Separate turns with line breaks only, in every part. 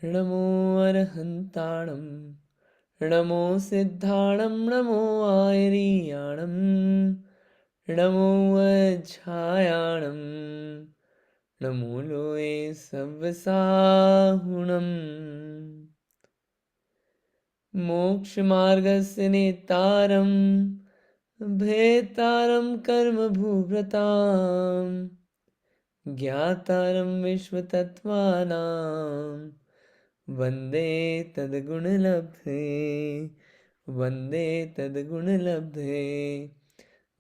नमो अरहन्ताणं नमो सिद्धाणं नमो आयरीयाणं नमो वज्झायाणं नमो लोये सव्वसाहुणम् मोक्षमार्गस्य नेतारं भेतारं कर्मभूभृतां ज्ञातारं विश्वतत्त्वानां वन्दे तद्गुणलब्धे वन्दे तद्गुणलब्धे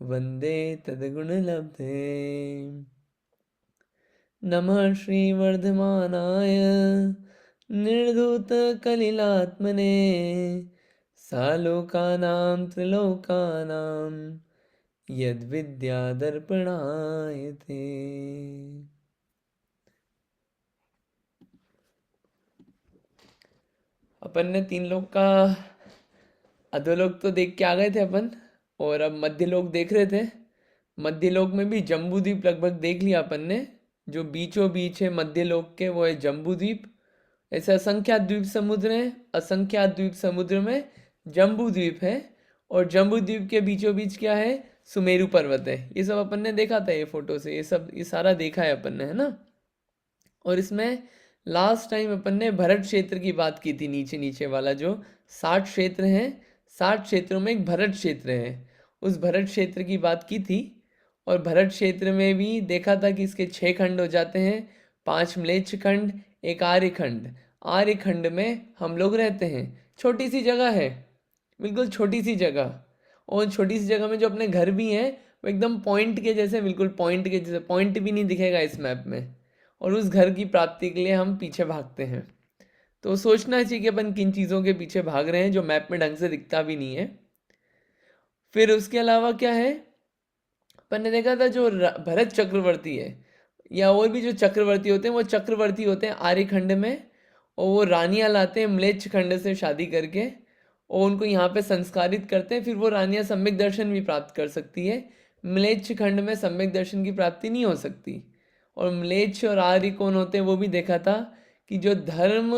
वन्दे तद्गुणलब्धे नमः श्रीवर्धमानाय निर्धूतकलिलात्मने सालोकानां त्रिलोकानां यद्विद्यादर्पणाय ते। अपन ने तीन लोक का अधोलोक तो देख के आ गए थे अपन, और अब मध्य लोक देख रहे थे। मध्य लोक में भी जम्बू द्वीप लगभग देख लिया अपन ने। जो बीचों बीच है मध्य लोक के वो है जम्बू द्वीप। ऐसे असंख्यात द्वीप समुद्र हैं, असंख्यात द्वीप समुद्र में जम्बू द्वीप है, और जम्बू द्वीप के बीचों बीच क्या है, सुमेरु पर्वत है। ये सब अपन ने देखा था ये फोटो से, ये सारा देखा है अपन ने, है ना। और इसमें लास्ट टाइम अपन ने भरत क्षेत्र की बात की थी, नीचे नीचे वाला जो 60 क्षेत्र हैं, 60 क्षेत्रों में एक भरत क्षेत्र है, उस भरत क्षेत्र की बात की थी। और भरत क्षेत्र में भी देखा था कि इसके 6 खंड हो जाते हैं, 5 म्लेच्छ खंड, एक आर्य खंड। आर्य खंड में हम लोग रहते हैं, छोटी सी जगह है, बिल्कुल छोटी सी जगह। और छोटी सी जगह में जो अपने घर भी हैं वो एकदम पॉइंट के जैसे, बिल्कुल पॉइंट के जैसे, पॉइंट भी नहीं दिखेगा इस मैप में। और उस घर की प्राप्ति के लिए हम पीछे भागते हैं। तो सोचना चाहिए कि अपन किन चीज़ों के पीछे भाग रहे हैं जो मैप में ढंग से दिखता भी नहीं है। फिर उसके अलावा क्या है, अपन ने देखा था जो भरत चक्रवर्ती है, या और भी जो चक्रवर्ती होते हैं, वो चक्रवर्ती होते हैं आर्य खंड में, और वो रानियां लाते हैं म्लेच्छ खंड से शादी करके, और उनको यहाँ पे संस्कारित करते हैं। फिर वो रानियां सम्यक दर्शन भी प्राप्त कर सकती है। म्लेच्छ खंड में सम्यक दर्शन की प्राप्ति नहीं हो सकती। और म्लेच्छ और आर्य कौन होते हैं वो भी देखा था, कि जो धर्म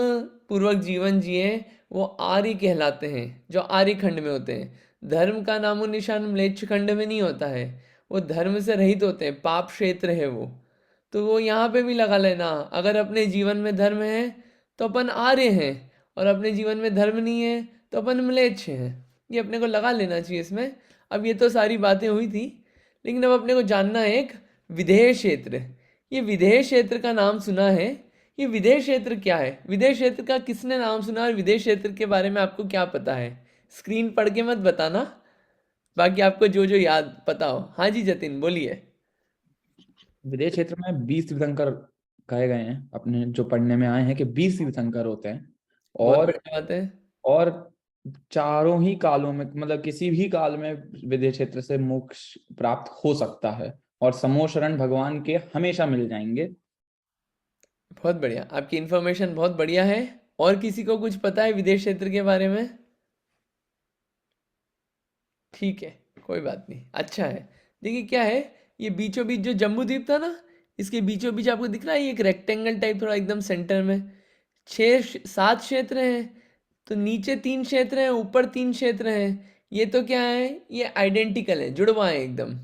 पूर्वक जीवन जिए वो आर्य कहलाते हैं, जो आर्य खंड में होते हैं। धर्म का नामो निशान म्लेच्छ खंड में नहीं होता है, वो धर्म से रहित होते हैं, पाप क्षेत्र है वो। तो वो यहाँ पे भी लगा लेना, अगर अपने जीवन में धर्म है तो अपन आर्य हैं, और अपने जीवन में धर्म नहीं है तो अपन म्लेच्छ हैं। ये अपने को लगा लेना चाहिए इसमें। अब ये तो सारी बातें हुई थी, लेकिन अब अपने को जानना है एक विधेय क्षेत्र। ये विधेय क्षेत्र का नाम सुना है, ये विधेय क्षेत्र क्या है, विधेय क्षेत्र का किसने नाम सुना, और विधेय क्षेत्र के बारे में आपको क्या पता है। स्क्रीन पढ़ के मत बताना, बाकी आपको जो जो याद पता हो। हाँ जी जतिन बोलिए।
विदेश क्षेत्र में 20 तीर्थंकर कहे गए हैं, अपने जो पढ़ने में आए हैं कि 20 तीर्थंकर होते हैं।
बहुत
और
बढ़िया बात है।
और चारों ही कालों में, मतलब किसी भी काल में विदेश क्षेत्र से मोक्ष प्राप्त हो सकता है, और समो शरण भगवान के हमेशा मिल जाएंगे।
बहुत बढ़िया, आपकी इन्फॉर्मेशन बहुत बढ़िया है। और किसी को कुछ पता है विदेश क्षेत्र के बारे में? ठीक है, कोई बात नहीं, अच्छा है। देखिए क्या है, ये बीचों बीच जो जम्बू द्वीप था ना, इसके बीचों बीच आपको दिख रहा है ये एक रेक्टेंगल टाइप, थोड़ा एकदम सेंटर में 7 क्षेत्र हैं। तो नीचे 3 क्षेत्र हैं, ऊपर 3 क्षेत्र हैं। ये तो क्या है, ये आइडेंटिकल है, जुड़वा है एकदम।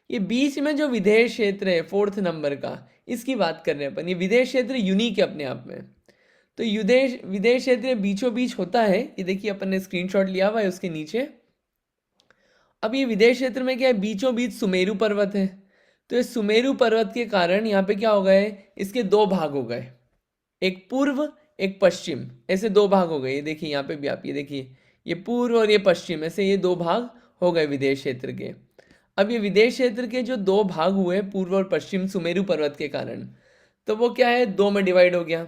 ये बीच में जो विदेश क्षेत्र है 4th नंबर का, इसकी बात कर रहे हैं अपन। ये विदेश क्षेत्र यूनिक है अपने आप में। तो विदेश विदेश क्षेत्र बीचों बीच होता है, ये देखिए अपन ने स्क्रीनशॉट लिया हुआ है उसके नीचे। अब ये विदेश क्षेत्र में क्या है, बीचों बीच सुमेरु पर्वत है। तो इस सुमेरु पर्वत के कारण यहाँ पे क्या हो गए, इसके 2 भाग हो गए, एक पूर्व एक पश्चिम, ऐसे 2 भाग हो गए। ये देखिए यहाँ पे भी आप ये देखिए, ये पूर्व और ये पश्चिम, ऐसे ये 2 भाग हो गए विदेश क्षेत्र के। अब ये विदेश क्षेत्र के जो 2 भाग हुए, पूर्व और पश्चिम, सुमेरु पर्वत के कारण, तो वो क्या है, 2 में डिवाइड हो गया।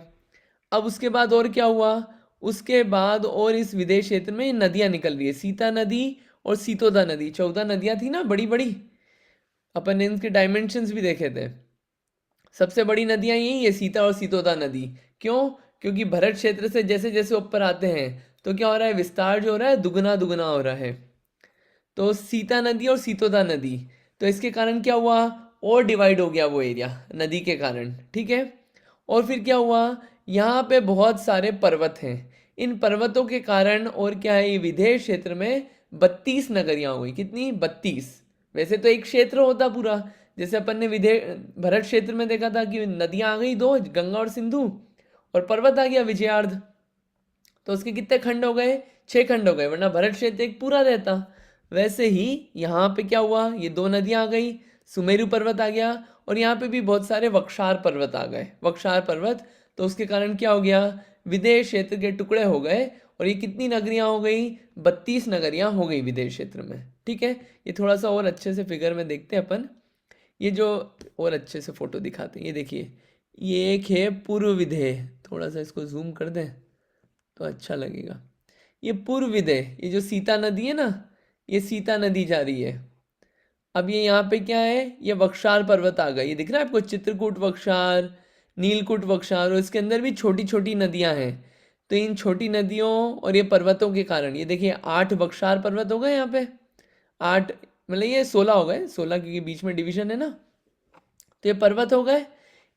अब उसके बाद और क्या हुआ, उसके बाद और इस विदेश क्षेत्र में नदियां निकल रही है, सीता नदी और सीतोदा नदी, 14 नदियां थी ना बड़ी बड़ी। अपन ने इनके डायमेंशंस भी देखे थे। सबसे बड़ी नदियां यही है, सीता और सीतोदा नदी। क्यों? क्योंकि भरत क्षेत्र से जैसे जैसे ऊपर आते हैं तो क्या हो रहा है, विस्तार जो हो रहा है दुगना दुगना हो रहा है। तो सीता नदी और सीतोदा नदी, तो इसके कारण क्या हुआ, और डिवाइड हो गया वो एरिया नदी के कारण, ठीक है। और फिर क्या हुआ, यहाँ पे बहुत सारे पर्वत हैं, इन पर्वतों के कारण और क्या है, ये विदेह क्षेत्र में 32 नगरियां हो गई। कितनी? 32। वैसे तो एक क्षेत्र होता पूरा, जैसे अपन ने विदेह भरत क्षेत्र में देखा था कि नदियां आ गई दो, गंगा और सिंधु, और पर्वत आ गया विजयार्ध, तो उसके कितने खंड हो गए? 6 खंड हो गए, वरना भरत क्षेत्र एक पूरा रहता। वैसे ही यहाँ पे क्या हुआ, ये 2 नदियां आ गई, सुमेरु पर्वत आ गया, और यहाँ पे भी बहुत सारे वक्षार पर्वत आ गए, वक्षार पर्वत। तो उसके कारण क्या हो गया, विदेश क्षेत्र के टुकड़े हो गए, और ये कितनी नगरियां हो गई? 32 नगरियां हो गई विदेश क्षेत्र में। ठीक है, ये थोड़ा सा और अच्छे से फिगर में देखते हैं अपन, ये जो और अच्छे से फोटो दिखाते हैं, ये देखिए, ये एक है पूर्व विदेह, थोड़ा सा इसको जूम कर दें तो अच्छा लगेगा। ये पूर्व विदेह, ये जो सीता नदी है ना, ये सीता नदी जा रही है। अब ये यहाँ पे क्या है, ये वक्षार पर्वत आ गए, ये दिख रहा है आपको, चित्रकूट वक्षार, नीलकुट वक्षार, और इसके अंदर भी छोटी छोटी नदियां हैं। तो इन छोटी नदियों और ये पर्वतों के कारण ये देखिए 8 वक्षार पर्वत हो गए यहाँ पे, 8 मतलब ये 16 हो गए, 16 क्योंकि बीच में डिवीजन है ना। तो ये पर्वत हो गए,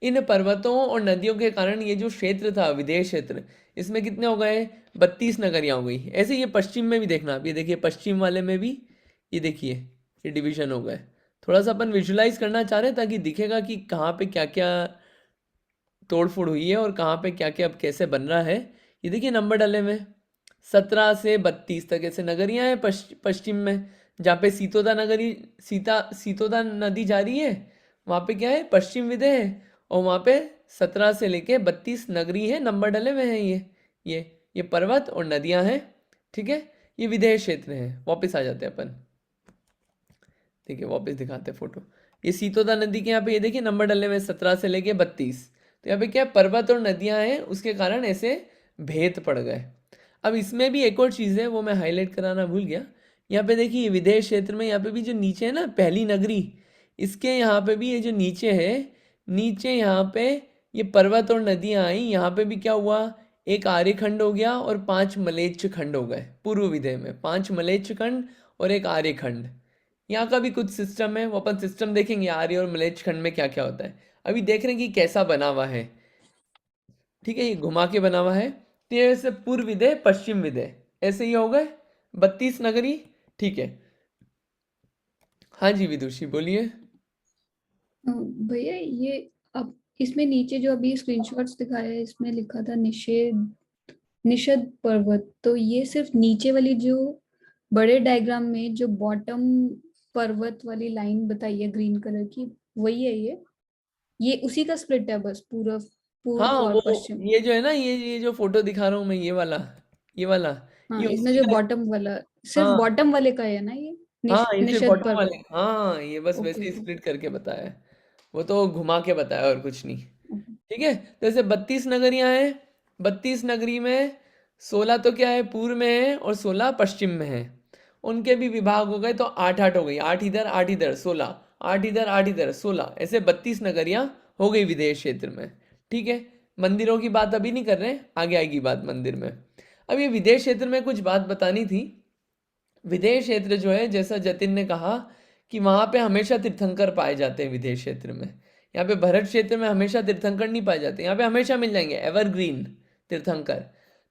इन पर्वतों और नदियों के कारण ये जो क्षेत्र था विदेश क्षेत्र, इसमें कितने हो गए? 32 नगरियां हो गई। ऐसे ये पश्चिम में भी देखना आप, ये देखिए पश्चिम वाले में भी, ये देखिए ये डिवीजन हो गए। थोड़ा सा अपन विजुलाइज करना चाह रहे हैं ताकि दिखेगा कि कहाँ पे क्या क्या तोड़ फोड़ हुई है और कहाँ पे क्या क्या अब कैसे बन रहा है। ये देखिए नंबर डले में 17 से 32 तक ऐसे नगरियां हैं पश्चिम में, जहाँ पे सीतोदा नगरी, सीतोदा नदी जा रही है, वहाँ पे क्या है, पश्चिम विदय है, और वहाँ पे 17 से लेके 32 नगरी है, नंबर डले हुए हैं ये पर्वत और नदियां हैं। ठीक है, ये विदेह क्षेत्र है। वापस आ जाते हैं अपन, देखिए वापस दिखाते हैं फोटो। ये सीतोदा नदी के यहाँ पे ये देखिए नंबर डले हुए 17 से लेके 32। तो यहाँ पे क्या पर्वत और नदियां हैं, उसके कारण ऐसे भेद पड़ गए। अब इसमें भी एक और चीज़ है, वो मैं हाईलाइट कराना भूल गया। यहाँ पे देखिए विदेश क्षेत्र में यहाँ पे भी जो नीचे है ना पहली नगरी, इसके यहाँ पे भी ये जो नीचे है, नीचे यहाँ पे ये पर्वत और नदियां आई, यहाँ पे भी क्या हुआ, एक आर्यखंड हो गया और 5 मलेच्छ खंड हो गए। पूर्व विदेह में 5 मलेच्छ खंड और एक आर्यखंड। यहाँ का भी कुछ सिस्टम है, वो अपन सिस्टम देखेंगे आर्य और मलेच्छ खंड में क्या क्या होता है। अभी देख रहे हैं कि कैसा बना हुआ है। ठीक है, ये घुमा के बना हुआ है, तो ये ऐसे पूर्व विदेह पश्चिम विदेह ऐसे ही हो गए 32 नगरी। ठीक है, हाँ जी विदुषी बोलिए।
भैया ये अब इसमें नीचे जो अभी स्क्रीनशॉट्स दिखाया है, इसमें लिखा था निषद पर्वत, तो ये सिर्फ नीचे वाली जो बड़े डायग्राम में जो बॉटम पर्वत वाली लाइन बताई है ग्रीन कलर की, वही है ये उसी का स्प्लिट है बस, पूर्व
हाँ
पूर्व और
वो
पश्चिम।
ये जो है ना, ये जो फोटो दिखा रहा हूँ मैं, ये वाला
हाँ,
ये
इसमें
उसी
जो
का।
बॉटम वाला, सिर्फ
हाँ
बॉटम वाले का है ना ये,
हाँ, ये सिर्फ
निषद
बॉटम वाले,
पर्वत।
हाँ ये बस
ओके
वैसे ही
ओके
स्प्लिट करके बताया है, वो तो घुमा के बताया और कुछ नहीं।
ओके।
ठीक है, तो ऐसे 32 नगरियां हैं, 32 नगरी में 16 तो क्या है पूर्व में है और 16 पश्चिम में है। उनके भी विभाग हो गए, तो 8 8 हो गई, 8 इधर 16, 8 इधर 16, ऐसे 32 नगरियां हो गई विदेश क्षेत्र में। ठीक है, मंदिरों की बात अभी नहीं कर रहे हैं, आगे आएगी बात मंदिर में। अब ये विदेश क्षेत्र में कुछ बात बतानी थी। विदेश क्षेत्र जो है, जैसा जतिन ने कहा कि वहाँ पे हमेशा तीर्थंकर पाए जाते हैं विदेश क्षेत्र में। यहाँ पे भरत क्षेत्र में हमेशा तीर्थंकर नहीं पाए जाते, यहाँ पे हमेशा मिल जाएंगे एवरग्रीन तीर्थंकर।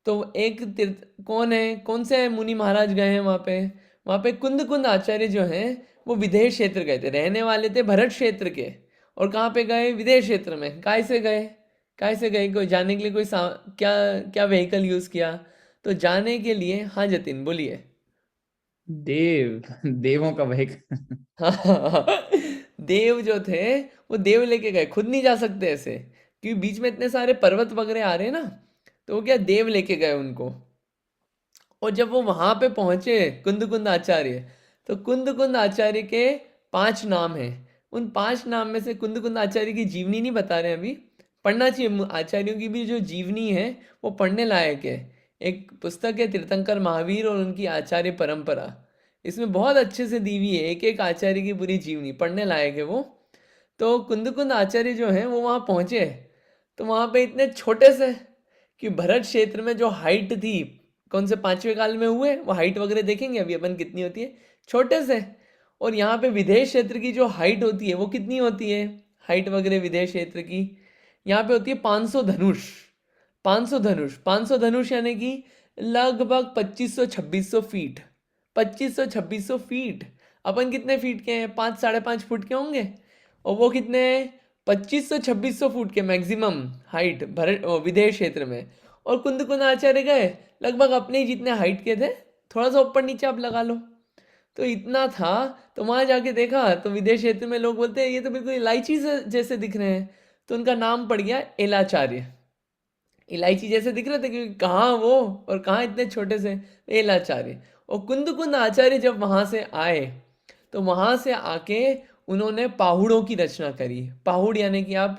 तो एक तीर्थ कौन है, कौन से मुनि महाराज गए हैं वहाँ पे कुंद कुंद आचार्य जो हैं वो विदेश क्षेत्र गए थे, रहने वाले थे भरत क्षेत्र के, और कहाँ पे गए, विदेश क्षेत्र में। काय से गए, कोई जाने के लिए कोई क्या क्या व्हीकल यूज़ किया? तो जाने के लिए, हाँ जतिन बोलिए।
देवों का वह
हाँ, देव जो थे वो देव लेके गए, खुद नहीं जा सकते ऐसे, क्योंकि बीच में इतने सारे पर्वत वगैरह आ रहे हैं ना, तो वो क्या देव लेके गए उनको। और जब वो वहां पे पहुंचे कुंद कुंद आचार्य, तो कुंद कुंद आचार्य के 5 नाम हैं। उन 5 नाम में से कुंद कुंद आचार्य की जीवनी नहीं बता रहे हैं अभी, पढ़ना चाहिए आचार्यों की भी जो जीवनी है, वो पढ़ने लायक है। एक पुस्तक है तीर्थंकर महावीर और उनकी आचार्य परंपरा, इसमें बहुत अच्छे से दी हुई है एक एक आचार्य की पूरी जीवनी, पढ़ने लायक है वो। तो कुंद कुंद आचार्य जो हैं वो वहाँ पहुँचे, तो वहाँ पे इतने छोटे से कि भरत क्षेत्र में जो हाइट थी, कौन से 5वें काल में हुए, वो हाइट वगैरह देखेंगे अभी अपन कितनी होती है, छोटे से। और यहाँ पे विदेश क्षेत्र की जो हाइट होती है वो कितनी होती है, हाइट वगैरह विदेश क्षेत्र की, यहाँ पे होती है 500 धनुष। 500 धनुष यानी कि लगभग 2500-2600 फीट। 2500-2600 फीट। अपन कितने फीट के हैं? 5-5.5 फुट के होंगे। और वो कितने? 2500-2600 फुट के मैक्सिमम हाइट विदेश क्षेत्र में। और कुंद आचार्य गए लगभग अपने ही जितने हाइट के थे, थोड़ा सा ऊपर नीचे आप लगा लो, तो इतना था। तो वहां जाके देखा तो विदेश क्षेत्र में लोग बोलते हैं ये तो बिल्कुल इलायची जैसे दिख रहे हैं, तो उनका नाम पड़ गया एलाचार्य। इलायची जैसे दिख रहे थे क्योंकि कहाँ वो और कहाँ इतने छोटे से, एलाचार्य। और कुंद आचार्य जब वहां से आए तो वहां से आके उन्होंने पाहुड़ों की रचना करी। पाहुड़ यानी कि आप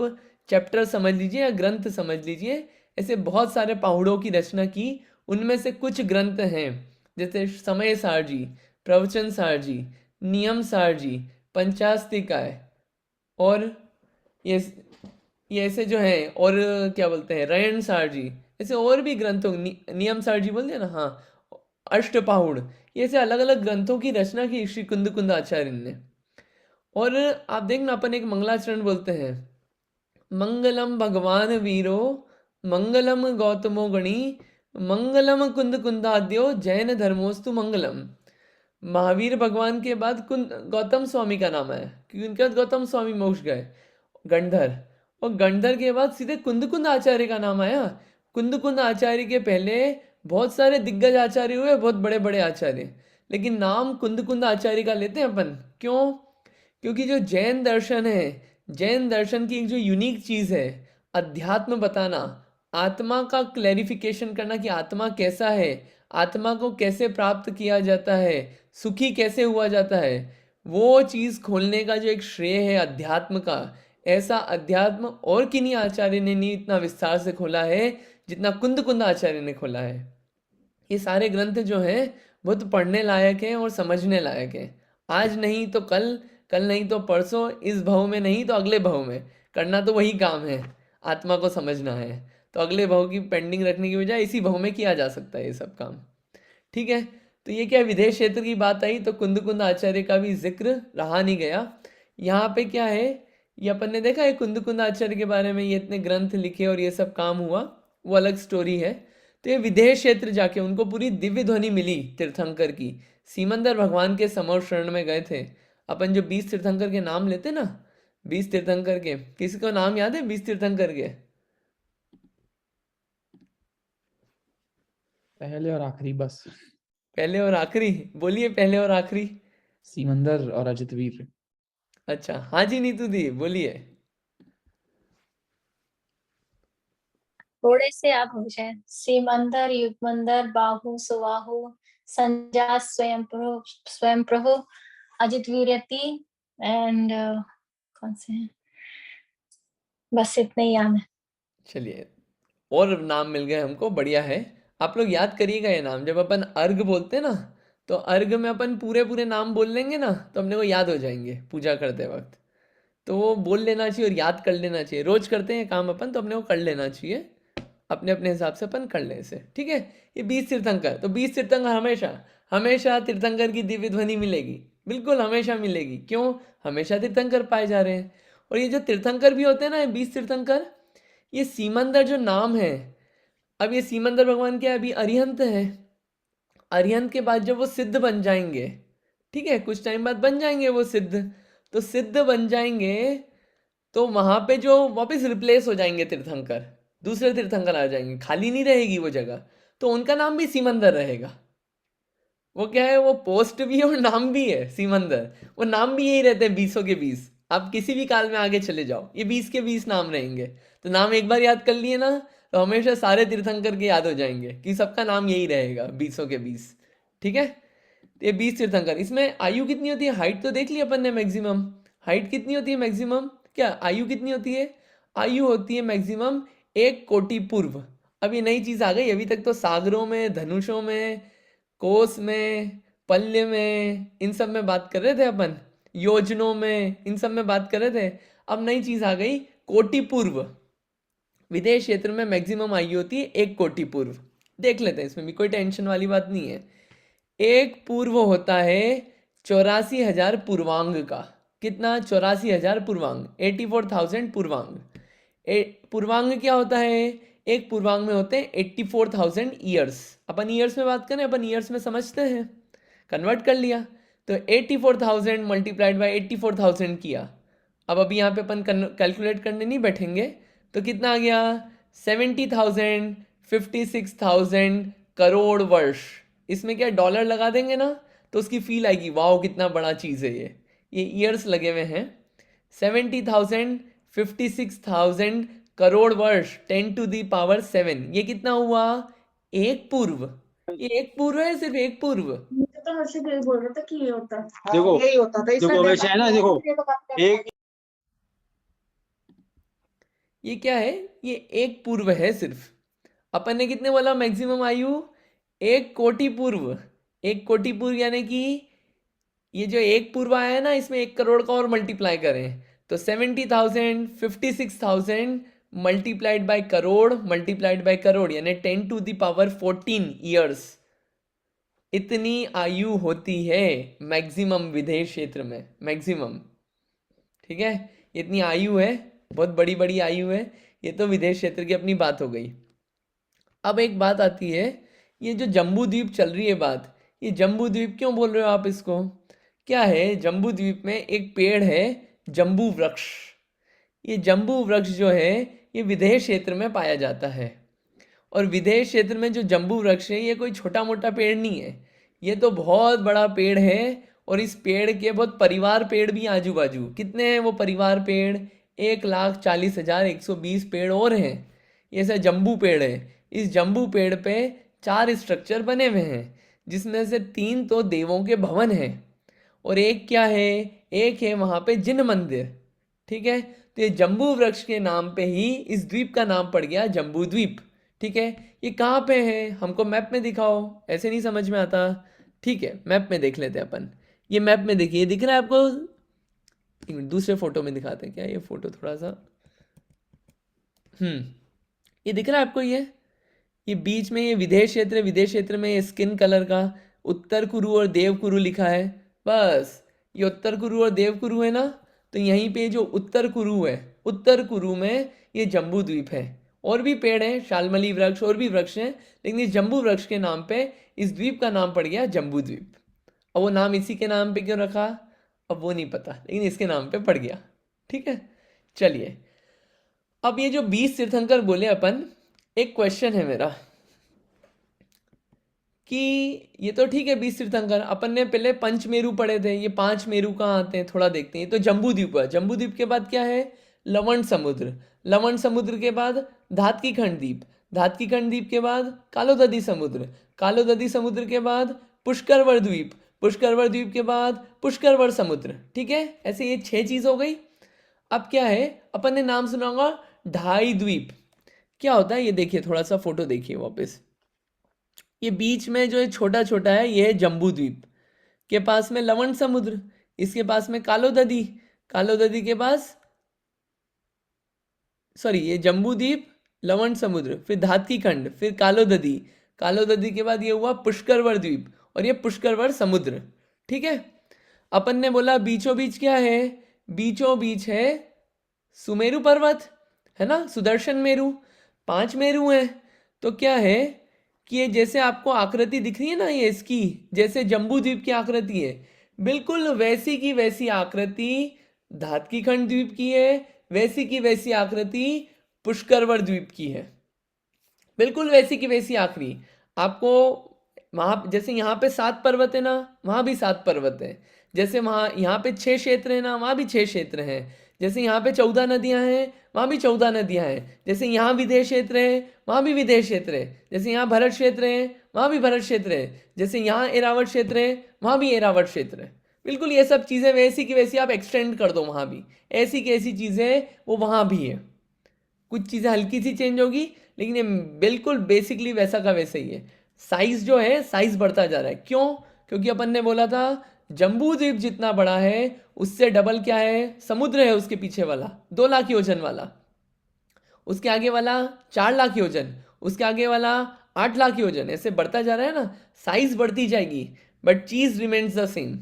चैप्टर समझ लीजिए या ग्रंथ समझ लीजिए, ऐसे बहुत सारे पाहुड़ों की रचना की। उनमें से कुछ ग्रंथ हैं जैसे समय सार जी, प्रवचन सार जी, नियम सार जी, पंचास्तिकाय, और ये ऐसे जो हैं, और क्या बोलते हैं, रयन सार जी, ऐसे और भी ग्रंथों, नियम सार जी बोलते हैं ना, हाँ, अष्टपाहुड़, ये ऐसे अलग अलग ग्रंथों की रचना की श्री कुंद आचार्य ने। और आप देखना अपन एक मंगलाचरण बोलते हैं, मंगलम भगवान वीरो, मंगलम गौतमो गणी, मंगलम कुंदाद्यो जैन धर्मोस्तु मंगलम। महावीर भगवान के बाद गौतम स्वामी का नाम है क्योंकि उनके बाद गौतम स्वामी मोक्ष गए, गंधर। और गंधर के बाद सीधे कुंद आचार्य का नाम आया। कुंद आचार्य के पहले बहुत सारे दिग्गज आचार्य हुए, बहुत बड़े बड़े आचार्य, लेकिन नाम कुंद आचार्य का लेते हैं अपन। क्यों? क्योंकि जो जैन दर्शन है, जैन दर्शन की एक जो यूनिक चीज़ है, अध्यात्म बताना, आत्मा का क्लैरिफिकेशन करना कि आत्मा कैसा है, आत्मा को कैसे प्राप्त किया जाता है, सुखी कैसे हुआ जाता है, वो चीज़ खोलने का जो एक श्रेय है अध्यात्म का, ऐसा अध्यात्म और किन्हीं आचार्य ने नहीं इतना विस्तार से खोला है जितना कुंद आचार्य ने खोला है। ये सारे ग्रंथ जो हैं बहुत पढ़ने लायक हैं और समझने लायक हैं। आज नहीं तो कल, कल नहीं तो परसों, इस भव में नहीं तो अगले भव में, करना तो वही काम है, आत्मा को समझना है। तो अगले भव की पेंडिंग रखने की बजाय इसी भव में किया जा सकता है ये सब काम। ठीक है, तो ये क्या विदेश क्षेत्र की बात आई तो कुंद आचार्य का भी जिक्र रहा नहीं गया। यहाँ पे क्या है, ये अपन ने देखा है कुंद आचार्य के बारे में, ये इतने ग्रंथ लिखे और ये सब काम हुआ, वो अलग स्टोरी है। तो ये विदेश क्षेत्र जाके उनको पूरी दिव्य ध्वनि मिली तीर्थंकर की। सीमंदर भगवान के समर शरण में गए थे। अपन जो 20 तीर्थंकर के नाम लेते ना, 20 तीर्थंकर के, किसी को नाम याद है 20 तीर्थंकर के?
पहले और आखिरी बस।
पहले और आखिरी बोलिए, पहले और आखिरी।
सीमंदर और अजितवीर।
अच्छा, हाँ जी नीतू दी बोलिए।
थोड़े से आप पूछे, सीमंदर, युगमंदर, बाहु, सुबाहु, संजा, स्वयं प्रभु, अजित वीरति एंड कौन से हैं, बस इतने ही याद है।
चलिए, और नाम मिल गए हमको, बढ़िया है। आप लोग याद करिएगा ये नाम, जब अपन अर्घ बोलते हैं ना, तो अर्घ में अपन पूरे पूरे नाम बोल लेंगे ना, तो अपने को याद हो जाएंगे पूजा करते वक्त। तो वो बोल लेना चाहिए और याद कर लेना चाहिए। रोज करते हैं काम अपन, तो अपने को कर लेना चाहिए, अपने अपने हिसाब से अपन कर लें इसे। ठीक है, ये 20 तीर्थंकर, तो 20 तीर्थंकर हमेशा हमेशा तीर्थंकर की दिव्य ध्वनि मिलेगी, बिल्कुल हमेशा मिलेगी। क्यों? हमेशा तीर्थंकर पाए जा रहे हैं। और ये जो तीर्थंकर भी होते हैं ना, ये 20 तीर्थंकर, ये सीमंदर जो नाम है, अब ये सीमंदर भगवान क्या है, अभी अरिहंत है। अरिहंत के बाद जब वो सिद्ध बन जाएंगे, ठीक है, कुछ टाइम बाद बन जाएंगे वो सिद्ध, तो सिद्ध बन जाएंगे तो वहां पे जो वापस रिप्लेस हो जाएंगे तीर्थंकर, दूसरे तीर्थंकर आ जाएंगे, खाली नहीं रहेगी वो जगह, तो उनका नाम भी सीमंदर रहेगा। वो क्या है, वो पोस्ट भी है और नाम भी है सीमंदर। वो नाम भी यही रहते हैं 20 के 20। आप किसी भी काल में आगे चले जाओ, ये 20 के 20 नाम रहेंगे। तो नाम एक बार याद कर लिए ना, तो हमेशा सारे तीर्थंकर के याद हो जाएंगे कि सबका नाम यही रहेगा 20 के 20। ठीक है, तो ये 20 तीर्थंकर। इसमें आयु कितनी होती है? हाइट तो देख ली अपन ने मैक्सिमम, हाइट कितनी होती है मैक्सिमम, क्या आयु कितनी होती है? आयु होती है मैक्सिमम 1 कोटि पूर्व। अब ये नई चीज आ गई, अभी तक तो सागरों में, धनुषों में, कोस में, पल्य में, इन सब में बात कर रहे थे अपन, योजनों में, इन सब में बात कर रहे थे। अब नई चीज आ गई, कोटि पूर्व। विदेश क्षेत्र में मैक्सिमम आयु होती है 1 कोटि पूर्व। देख लेते हैं, इसमें भी कोई टेंशन वाली बात नहीं है। एक पूर्व होता है 84,000 पूर्वांग का। कितना? 84,000 पूर्वांग, 84,000 पूर्वांग। पूर्वांग क्या होता है? एक पूर्वांग में होते हैं 84,000 ईयर्स। अपन ईयर्स में बात करें, अपन ईयर्स में समझते हैं, कन्वर्ट कर लिया तो 84,000 मल्टीप्लाइड बाई 84,000 किया। अब अभी यहाँ पे अपन कैलकुलेट करने नहीं बैठेंगे, तो कितना आ गया? 70,000, 56,000 करोड़ वर्ष। इसमें क्या डॉलर लगा देंगे ना तो उसकी फील आएगी, वाओ कितना बड़ा चीज़ है ये ईयर्स लगे हुए हैं। 70,000, 56,000 करोड़ वर्ष 10 to the power 7, ये कितना हुआ? एक पूर्व। ये एक पूर्व है, सिर्फ एक पूर्व।
मुझे तो हर्षित यही बोल रहा था कि ये होता है।
देखो
यही होता था इसका
देखो वैसे है ना, देखो एक
ये क्या है? ये एक पूर्व है सिर्फ। अपन ने कितने बोला मैक्सिमम आयु? 1 कोटि पूर्व। 1 कोटि पूर्व यानी कि ये जो एक पूर्व आया है ना, इसमें 1 करोड़ का और मल्टीप्लाई करें तो 70,000, 56,000 मल्टीप्लाइड बाय करोड़ यानी 10 to the power 14 ईयर्स। इतनी आयु होती है मैक्सिमम विदेश क्षेत्र में, मैक्सिमम। ठीक है, इतनी आयु है, बहुत बड़ी बड़ी आयु है। ये तो विदेश क्षेत्र की अपनी बात हो गई। अब एक बात आती है, ये जो जम्बू द्वीप चल रही है बात, ये जम्बू द्वीप क्यों बोल रहे हो आप इसको? क्या है? जम्बू द्वीप में एक पेड़ है जम्बू वृक्ष। ये जम्बू वृक्ष जो है ये विदेश क्षेत्र में पाया जाता है। और विदेश क्षेत्र में जो जम्बू वृक्ष है ये कोई छोटा मोटा पेड़ नहीं है, ये तो बहुत बड़ा पेड़ है। और इस पेड़ के बहुत परिवार पेड़ भी आजू बाजू। कितने हैं वो परिवार पेड़? 1,40,120 पेड़ और हैं। ये ऐसा जम्बू पेड़ है। इस जम्बू पेड़ पे 4 स्ट्रक्चर बने हुए हैं, जिसमें से 3 तो देवों के भवन हैं और एक क्या है? एक है वहाँ पे जिन मंदिर। ठीक है, तो ये जम्बू वृक्ष के नाम पे ही इस द्वीप का नाम पड़ गया जम्बू द्वीप। ठीक है, ये कहाँ पे है? हमको मैप में दिखाओ, ऐसे नहीं समझ में आता। ठीक है, मैप में देख लेते हैं अपन। ये मैप में देखिए, दिख रहा है आपको? एक मिनट, दूसरे फोटो में दिखाते हैं क्या? ये फोटो थोड़ा सा ये दिख रहा है आपको? ये बीच में ये विदेश क्षेत्र है। विदेश क्षेत्र में ये स्किन कलर का उत्तर कुरु और देव कुरु लिखा है। बस ये उत्तर कुरु और देव कुरु है ना, तो यहीं पे जो उत्तर कुरु है, उत्तर कुरु में ये जम्बू द्वीप है। और भी पेड़ हैं, शालमली वृक्ष और भी वृक्ष हैं, लेकिन इस जम्बू वृक्ष के नाम पे इस द्वीप का नाम पड़ गया जम्बू द्वीप। अब वो नाम इसी के नाम पे क्यों रखा, अब वो नहीं पता, लेकिन इसके नाम पे पड़ गया। ठीक है, चलिए अब ये जो 20 तीर्थंकर बोले अपन, एक क्वेश्चन है मेरा कि ये तो ठीक है 20 तीर्थंकर, अपन ने पहले पंचमेरु पढ़े थे, ये 5 मेरु कहाँ आते हैं थोड़ा देखते हैं। ये तो जम्बू द्वीप है। जम्बू द्वीप के बाद क्या है? लवण समुद्र। लवण समुद्र के बाद धातकीखंड द्वीप। धातकीखंड द्वीप के बाद कालोददी समुद्र। कालोददी समुद्र के बाद पुष्करवर द्वीप। पुष्करवर द्वीप के बाद पुष्करवर समुद्र। ठीक है, ऐसे ये 6 चीज़ हो गई। अब क्या है, अपन ने नाम सुना होगा ढाई द्वीप। क्या होता है ये देखिए, थोड़ा सा फोटो देखिए वापस। ये बीच में जो है छोटा छोटा है, ये है जम्बू द्वीप के पास में लवण समुद्र, इसके पास में कालोददी, कालोददी के पास सॉरी ये जम्बू द्वीप, लवण समुद्र, फिर धातकीखंड, फिर कालोददी, कालोददी के बाद ये हुआ पुष्करवर द्वीप और ये पुष्करवर समुद्र। ठीक है, अपन ने बोला बीचों बीच क्या है? बीचों बीच है सुमेरु पर्वत, है ना, सुदर्शन मेरु। 5 मेरु हैं। तो क्या है कि ये जैसे आपको आकृति दिख रही है ना, ये इसकी जैसे जम्बू द्वीप की आकृति है, बिल्कुल वैसी की वैसी आकृति धातकीखंड द्वीप की है, वैसी की वैसी आकृति पुष्करवर द्वीप की है, बिल्कुल वैसी की वैसी आकृति। आपको वहाँ जैसे यहाँ पे 7 पर्वत है ना, वहाँ भी 7 पर्वत है। जैसे वहाँ यहाँ पे 6 क्षेत्र है ना, वहाँ भी 6 क्षेत्र हैं। जैसे यहाँ पे 14 नदियाँ हैं, वहाँ भी 14 नदियाँ हैं। जैसे यहाँ विदेश क्षेत्र है, वहाँ भी विदेश क्षेत्र है। जैसे यहाँ भरत क्षेत्र है, वहाँ भी भरत क्षेत्र है। जैसे यहाँ एरावत क्षेत्र है, वहाँ भी एरावत क्षेत्र है। बिल्कुल ये सब चीज़ें वैसी की वैसी आप एक्सटेंड कर दो, वहाँ भी ऐसी की ऐसी चीज़ें वो वहाँ भी है। कुछ चीज़ें हल्की सी चेंज होगी, लेकिन ये बिल्कुल बेसिकली वैसा का वैसा ही है। साइज जो है, साइज बढ़ता जा रहा है। क्यों? क्योंकि अपन ने बोला था जम्बू द्वीप जितना बड़ा है उससे डबल क्या है? समुद्र है उसके पीछे वाला, 2 लाख योजन वाला, उसके आगे वाला 4 लाख योजन, उसके आगे वाला 8 लाख योजन, ऐसे बढ़ता जा रहा है ना। साइज बढ़ती जाएगी बट चीज़ रिमेन्स द सेम।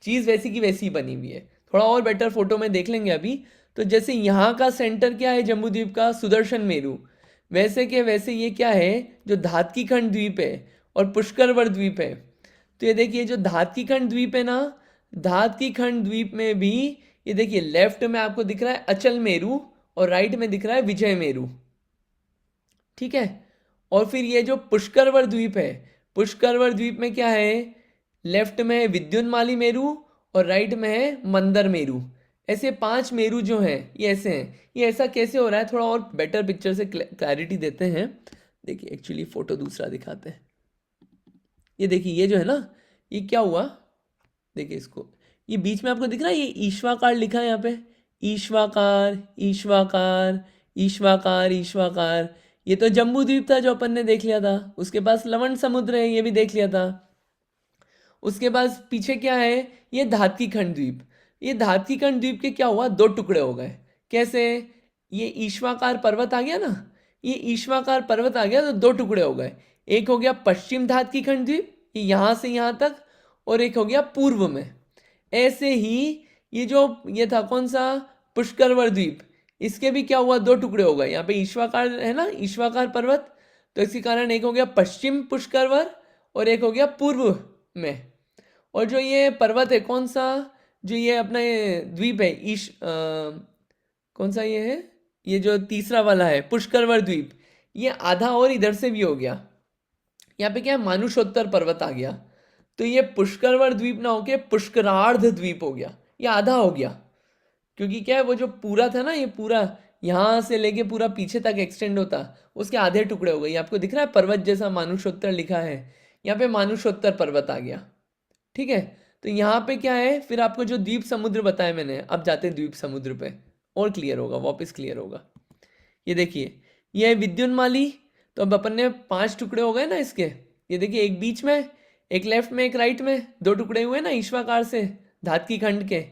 चीज़ वैसी की वैसी बनी हुई है। थोड़ा और बेटर फोटो में देख लेंगे अभी तो जैसे यहाँ का सेंटर क्या है जम्बूद्वीप का, सुदर्शन मेरु, वैसे के वैसे ये क्या है जो धातकीखंड द्वीप है और पुष्करवर द्वीप है। तो ये देखिए जो धातकीखंड द्वीप है ना, धातकीखंड द्वीप में भी ये देखिए लेफ्ट में आपको दिख रहा है अचल मेरु और राइट में दिख रहा है विजय मेरु, ठीक है। और फिर ये जो पुष्करवर द्वीप है, पुष्करवर द्वीप में क्या है, लेफ्ट में है विद्युन्माली मेरु और राइट में है मंदर मेरु। ऐसे 5 मेरु जो हैं ये ऐसे हैं। ये ऐसा कैसे हो रहा है, थोड़ा और बेटर पिक्चर से क्लैरिटी देते हैं। देखिए एक्चुअली फोटो दूसरा दिखाते हैं। ये देखिए ये जो है ना, ये क्या हुआ, देखिए इसको, ये बीच में आपको दिख रहा है ये ईश्वाकार लिखा है यहाँ पे, ईश्वाकार ईश्वाकार ईश्वाकार ईश्वाकार। ये तो जम्बू द्वीप था जो अपन ने देख लिया था, उसके पास लवण समुद्र है ये भी देख लिया था। उसके बाद पीछे क्या है, ये धातकीखंड द्वीप। ये धातकीखंड द्वीप के क्या हुआ, 2 टुकड़े हो गए। कैसे, ये ईश्वाकार पर्वत आ गया ना, ये ईश्वाकार पर्वत आ गया तो 2 टुकड़े हो गए। एक हो गया पश्चिम धातकीखंड द्वीप, ये यहाँ से यहाँ तक, और एक हो गया पूर्व में। ऐसे ही ये जो ये था कौन सा, पुष्करवर द्वीप, इसके भी क्या हुआ, 2 टुकड़े हो गए। यहाँ पे ईश्वाकार है ना, ईश्वाकार पर्वत, तो इसके कारण एक हो गया पश्चिम पुष्करवर और एक हो गया पूर्व में। और जो ये पर्वत है कौन सा, जो ये अपना ये द्वीप है कौन सा ये है, ये जो तीसरा वाला है पुष्करवर द्वीप, ये आधा और इधर से भी हो गया। यहाँ पे क्या है, मानुषोत्तर पर्वत आ गया, तो ये पुष्करवर द्वीप ना होके पुष्करार्ध द्वीप हो गया, ये आधा हो गया। क्योंकि क्या है, वो जो पूरा था ना, ये पूरा यहाँ से लेके पूरा पीछे तक एक्सटेंड होता, उसके आधे टुकड़े हो गए। ये आपको दिख रहा है पर्वत जैसा मानुषोत्तर लिखा है, यहाँ पे मानुषोत्तर पर्वत आ गया, ठीक है। तो यहाँ पे क्या है, फिर आपको जो द्वीप समुद्र बताया मैंने, अब जाते हैं द्वीप समुद्र पे, और क्लियर होगा, वापस क्लियर होगा। ये देखिए ये है विद्युन्माली, तो अब अपन ने 5 टुकड़े हो गए ना इसके। ये देखिए एक बीच में, एक लेफ्ट में, एक राइट में, 2 टुकड़े हुए ना ईश्वाकार से धातकीखंड के।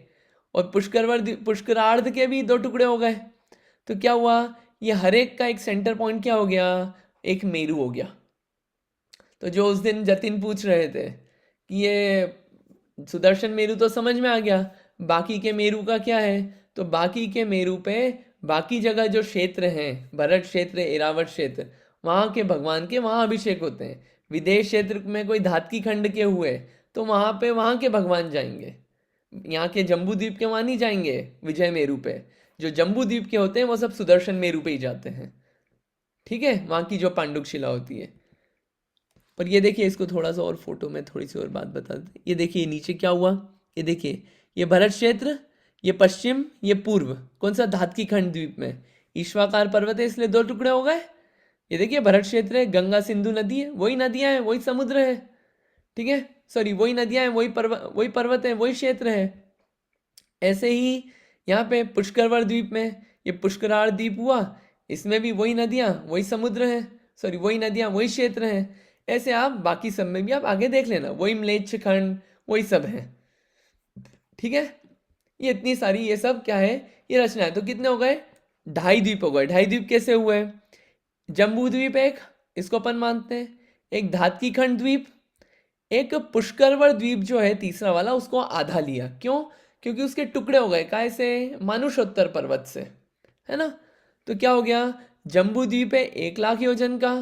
और पुष्करार्ध के भी 2 टुकड़े हो गए। तो क्या हुआ, ये हर एक का एक सेंटर पॉइंट क्या हो गया, एक मेरु हो गया। तो जो उस दिन जतिन पूछ रहे थे कि ये सुदर्शन मेरु तो समझ में आ गया, बाकी के मेरु का क्या है, तो बाकी के मेरु पे बाकी जगह जो क्षेत्र हैं, भरत क्षेत्र, एरावत क्षेत्र, वहाँ के भगवान के वहाँ अभिषेक होते हैं। विदेश क्षेत्र में कोई धातकीखंड के हुए तो वहाँ पे वहाँ के भगवान जाएंगे, यहाँ के जम्बू द्वीप के वहाँ नहीं जाएंगे विजय मेरु पे। जो जम्बू द्वीप के होते हैं वो सब सुदर्शन मेरु पे ही जाते हैं, ठीक है, वहाँ की जो पांडुक शिला होती है। पर ये देखिए इसको थोड़ा सा और फोटो में थोड़ी सी और बात बता दें। ये देखिए नीचे क्या हुआ, ये देखिए ये भरत क्षेत्र, ये पश्चिम, ये पूर्व, कौन सा, धातकीखंड द्वीप में ईश्वाकार पर्वत है इसलिए 2 टुकड़े हो गए। ये देखिए भरत क्षेत्र है, गंगा सिंधु नदी है, वही नदियाँ हैं, वही समुद्र है, ठीक है, सॉरी वही नदियाँ हैं, वही पर्वत है, वही क्षेत्र है। ऐसे ही यहाँ पे पुष्करवर द्वीप में ये पुष्करार द्वीप हुआ, इसमें भी वही नदियाँ, वही समुद्र है, सॉरी वही नदियाँ, वही क्षेत्र हैं। ऐसे आप बाकी सब में भी आप आगे देख लेना, वही म्लेच्छ खंड, वही सब है, ठीक है। ये इतनी सारी ये सब क्या है, ये रचना है। तो कितने हो गए, 2.5 द्वीप हो गए। 2.5 द्वीप कैसे हुए, जम्बू द्वीप एक, इसको अपन मानते हैं, एक धातकीखंड द्वीप, एक पुष्करवर द्वीप जो है तीसरा वाला, उसको आधा लिया। क्यों, क्योंकि उसके टुकड़े हो गए, काय से, मानुषोत्तर पर्वत से, है ना। तो क्या हो गया, जम्बू द्वीप है 1 लाख योजन का,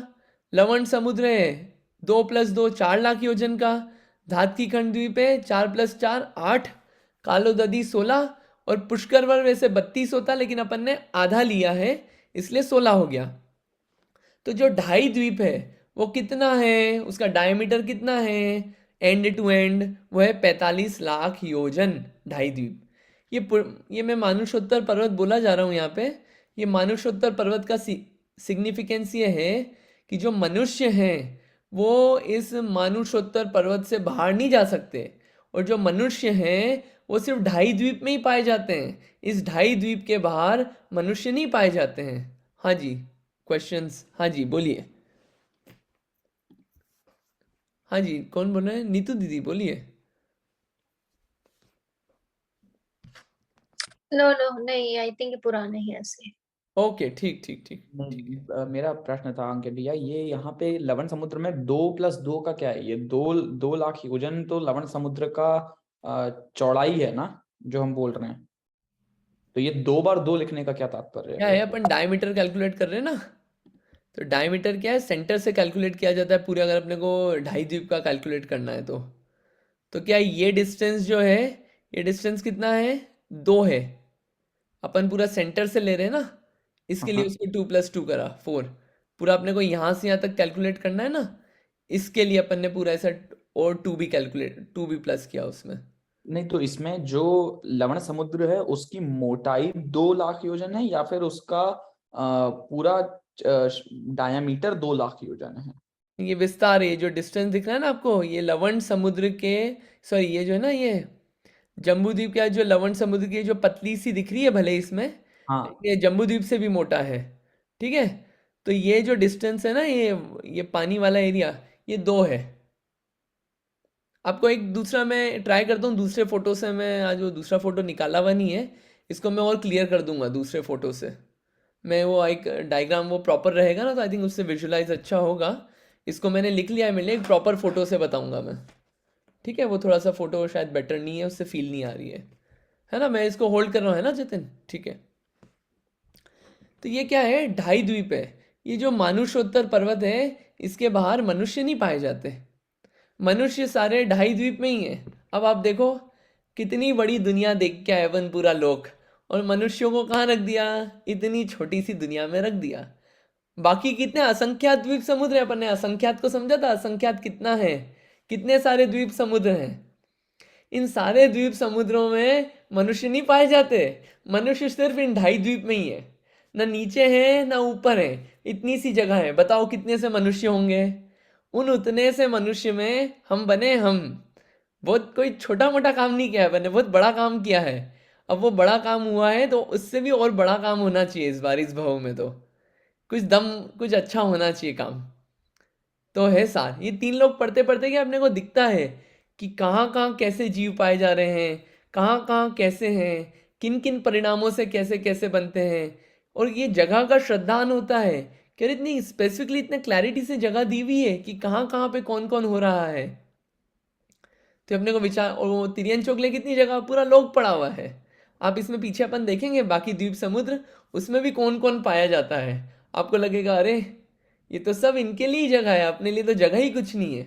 लवण समुद्र है 2 + 2 4 लाख योजन का, धातकीखंड द्वीप है 4 + 4 8, कालोददी 16, और पुष्करवर वैसे 32 होता लेकिन अपन ने आधा लिया है इसलिए 16 हो गया। तो जो 2.5 द्वीप है वो कितना है, उसका डायमीटर कितना है एंड टू एंड, वो है 45 लाख योजन 2.5 द्वीप। ये मैं मानुषोत्तर पर्वत बोला जा रहा हूँ यहाँ पे। ये मानुषोत्तर पर्वत का सिग्निफिकेंस ये है कि जो मनुष्य हैं वो इस मानुषोत्तर पर्वत से बाहर नहीं जा सकते, और जो मनुष्य हैं वो सिर्फ 2.5 द्वीप में ही पाए जाते हैं। इस 2.5 द्वीप के बाहर मनुष्य नहीं पाए जाते हैं। हाँ जी, क्वेश्चंस, हाँ जी बोलिए। हाँ जी, कौन बोल रहे हैं, नीतू दीदी बोलिए।
नो नो नहीं, आई थिंक पुराने ही ऐसे।
ओके ठीक ठीक ठीक।
नहीं, मेरा प्रश्न था अंकित भैया, ये यहाँ पे लवण समुद्र में 2 + 2 का क्या है, ये 2 लाख योजन तो लवण समुद्र का चौड़ाई है ना जो हम बोल रहे हैं। तो ये 2 बार 2 लिखने का क्या तात्पर्य
क्या
है?
है, अपन डायमीटर कैलकुलेट कर रहे हैं ना, तो डायमीटर क्या है, सेंटर से कैलकुलेट किया जाता है पूरे, अगर अपने को ढाई द्वीप का कैलकुलेट करना है तो क्या ये डिस्टेंस जो है, ये डिस्टेंस कितना है, 2 है। अपन पूरा सेंटर से ले रहे हैं ना, इसके लिए
हाँ।
उसको 2 + 2 करा 4। पूरा अपने को यहाँ से यहाँ तक कैलकुलेट करना है ना, इसके लिए अपन ने पूरा ऐसा और 2 भी कैलकुलेट 2 भी प्लस किया उसमें।
नहीं, तो इसमें जो लवण समुद्र है उसकी मोटाई 2 लाख योजन है या फिर उसका पूरा डायामीटर 2 लाख योजन है?
ये विस्तार, ये जो डिस्टेंस दिख रहा है ना आपको, ये लवण समुद्र के, सॉरी ये जो है ना, ये जम्बूद्वीप का जो लवण समुद्र की जो पतली सी दिख रही है भले इसमें,
हाँ।
ये जम्बूद्वीप से भी मोटा है। ठीक है, तो ये जो डिस्टेंस है ना, ये पानी वाला एरिया, ये 2 है। आपको एक दूसरा मैं ट्राई करता हूँ दूसरे फोटो से, मैं आज वो दूसरा फोटो निकाला हुआ नहीं है, इसको मैं और क्लियर कर दूंगा दूसरे फोटो से। मैं वो एक डायग्राम वो प्रॉपर रहेगा ना, तो आई थिंक उससे विजुलाइज अच्छा होगा। इसको मैंने लिख लिया है, मेरे लिए एक प्रॉपर फोटो से बताऊंगा मैं। ठीक है, वो थोड़ा सा फोटो शायद बेटर नहीं है, उससे फील नहीं आ रही है ना। मैं इसको होल्ड कर रहा हूँ, है ना जितिन, ठीक है। तो ये क्या है, ढाई द्वीप है। ये जो मानुषोत्तर पर्वत है, इसके बाहर मनुष्य नहीं पाए जाते। मनुष्य सारे ढाई द्वीप में ही है। अब आप देखो, कितनी बड़ी दुनिया देख के आए अपन, पूरा लोक, और मनुष्यों को कहाँ रख दिया, इतनी छोटी सी दुनिया में रख दिया। बाकी कितने असंख्यात द्वीप समुद्र है, अपन ने असंख्यात को समझा था, असंख्यात कितना है, कितने सारे द्वीप समुद्र हैं। इन सारे द्वीप समुद्रों में मनुष्य नहीं पाए जाते। मनुष्य सिर्फ इन ढाई द्वीप में ही है, ना नीचे है ना ऊपर है, इतनी सी जगह है। बताओ कितने से मनुष्य होंगे। उन उतने से मनुष्य में हम बने। हम बहुत कोई छोटा मोटा काम नहीं किया है, मैंने बहुत बड़ा काम किया है। अब वो बड़ा काम हुआ है, तो उससे भी और बड़ा काम होना चाहिए इस बार इस भाव में। तो कुछ दम, कुछ अच्छा होना चाहिए काम। तो है सार, ये 3 लोग पढ़ते पढ़ते क्या अपने को दिखता है कि कहाँ कहाँ कैसे जीव पाए जा रहे हैं, कहाँ कहाँ कैसे हैं, किन किन परिणामों से कैसे कैसे बनते हैं। और ये जगह का श्रद्धान होता है कि अरे इतनी स्पेसिफिकली, इतने क्लैरिटी से जगह दी हुई है कि कहाँ कहाँ पे कौन कौन हो रहा है। तो अपने को विचार, और वो तिरियन चोगले कितनी जगह पूरा लोक पड़ा हुआ है। आप इसमें पीछे अपन देखेंगे बाकी द्वीप समुद्र, उसमें भी कौन कौन पाया जाता है। आपको लगेगा अरे ये तो सब इनके लिए ही जगह है, अपने लिए तो जगह ही कुछ नहीं है।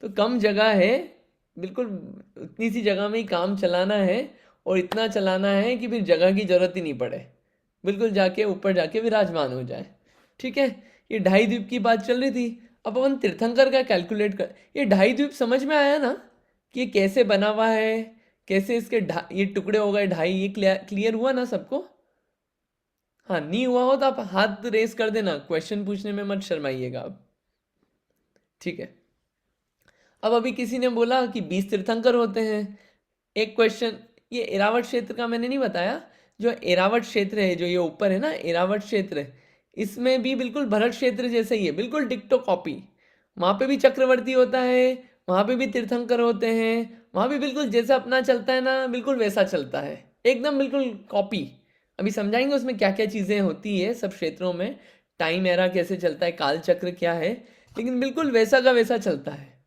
तो कम जगह है, बिल्कुल उतनी सी जगह में ही काम चलाना है, और इतना चलाना है कि फिर जगह की जरूरत ही नहीं पड़े, बिल्कुल जाके ऊपर जाके विराजमान हो जाए। ठीक है, ये ढाई द्वीप की बात चल रही थी। अब अपन तीर्थंकर का कैलकुलेट कर, ये ढाई द्वीप समझ में आया ना कि ये कैसे बना हुआ है, कैसे इसके ये टुकड़े हो गए ढाई, ये क्लियर हुआ ना सबको। हाँ, नहीं हुआ हो तो आप हाथ रेस कर देना, क्वेश्चन पूछने में मत शर्माइएगा आप। ठीक है, अब अभी किसी ने बोला कि 20 तीर्थंकर होते हैं। एक क्वेश्चन, ये एरावत क्षेत्र का मैंने नहीं बताया। जो एरावत क्षेत्र है, जो ये ऊपर है ना एरावत क्षेत्र, इसमें भी बिल्कुल भरत क्षेत्र जैसे ही है, बिल्कुल डिक्टो कॉपी। वहाँ पे भी चक्रवर्ती होता है, वहाँ पे भी तीर्थंकर होते हैं, वहाँ भी बिल्कुल जैसा अपना चलता है ना, बिल्कुल वैसा चलता है, एकदम बिल्कुल कॉपी। अभी समझाएंगे उसमें क्या क्या चीज़ें होती है सब क्षेत्रों में, टाइम एरा कैसे चलता है, काल चक्र क्या है, लेकिन बिल्कुल वैसा का वैसा चलता है।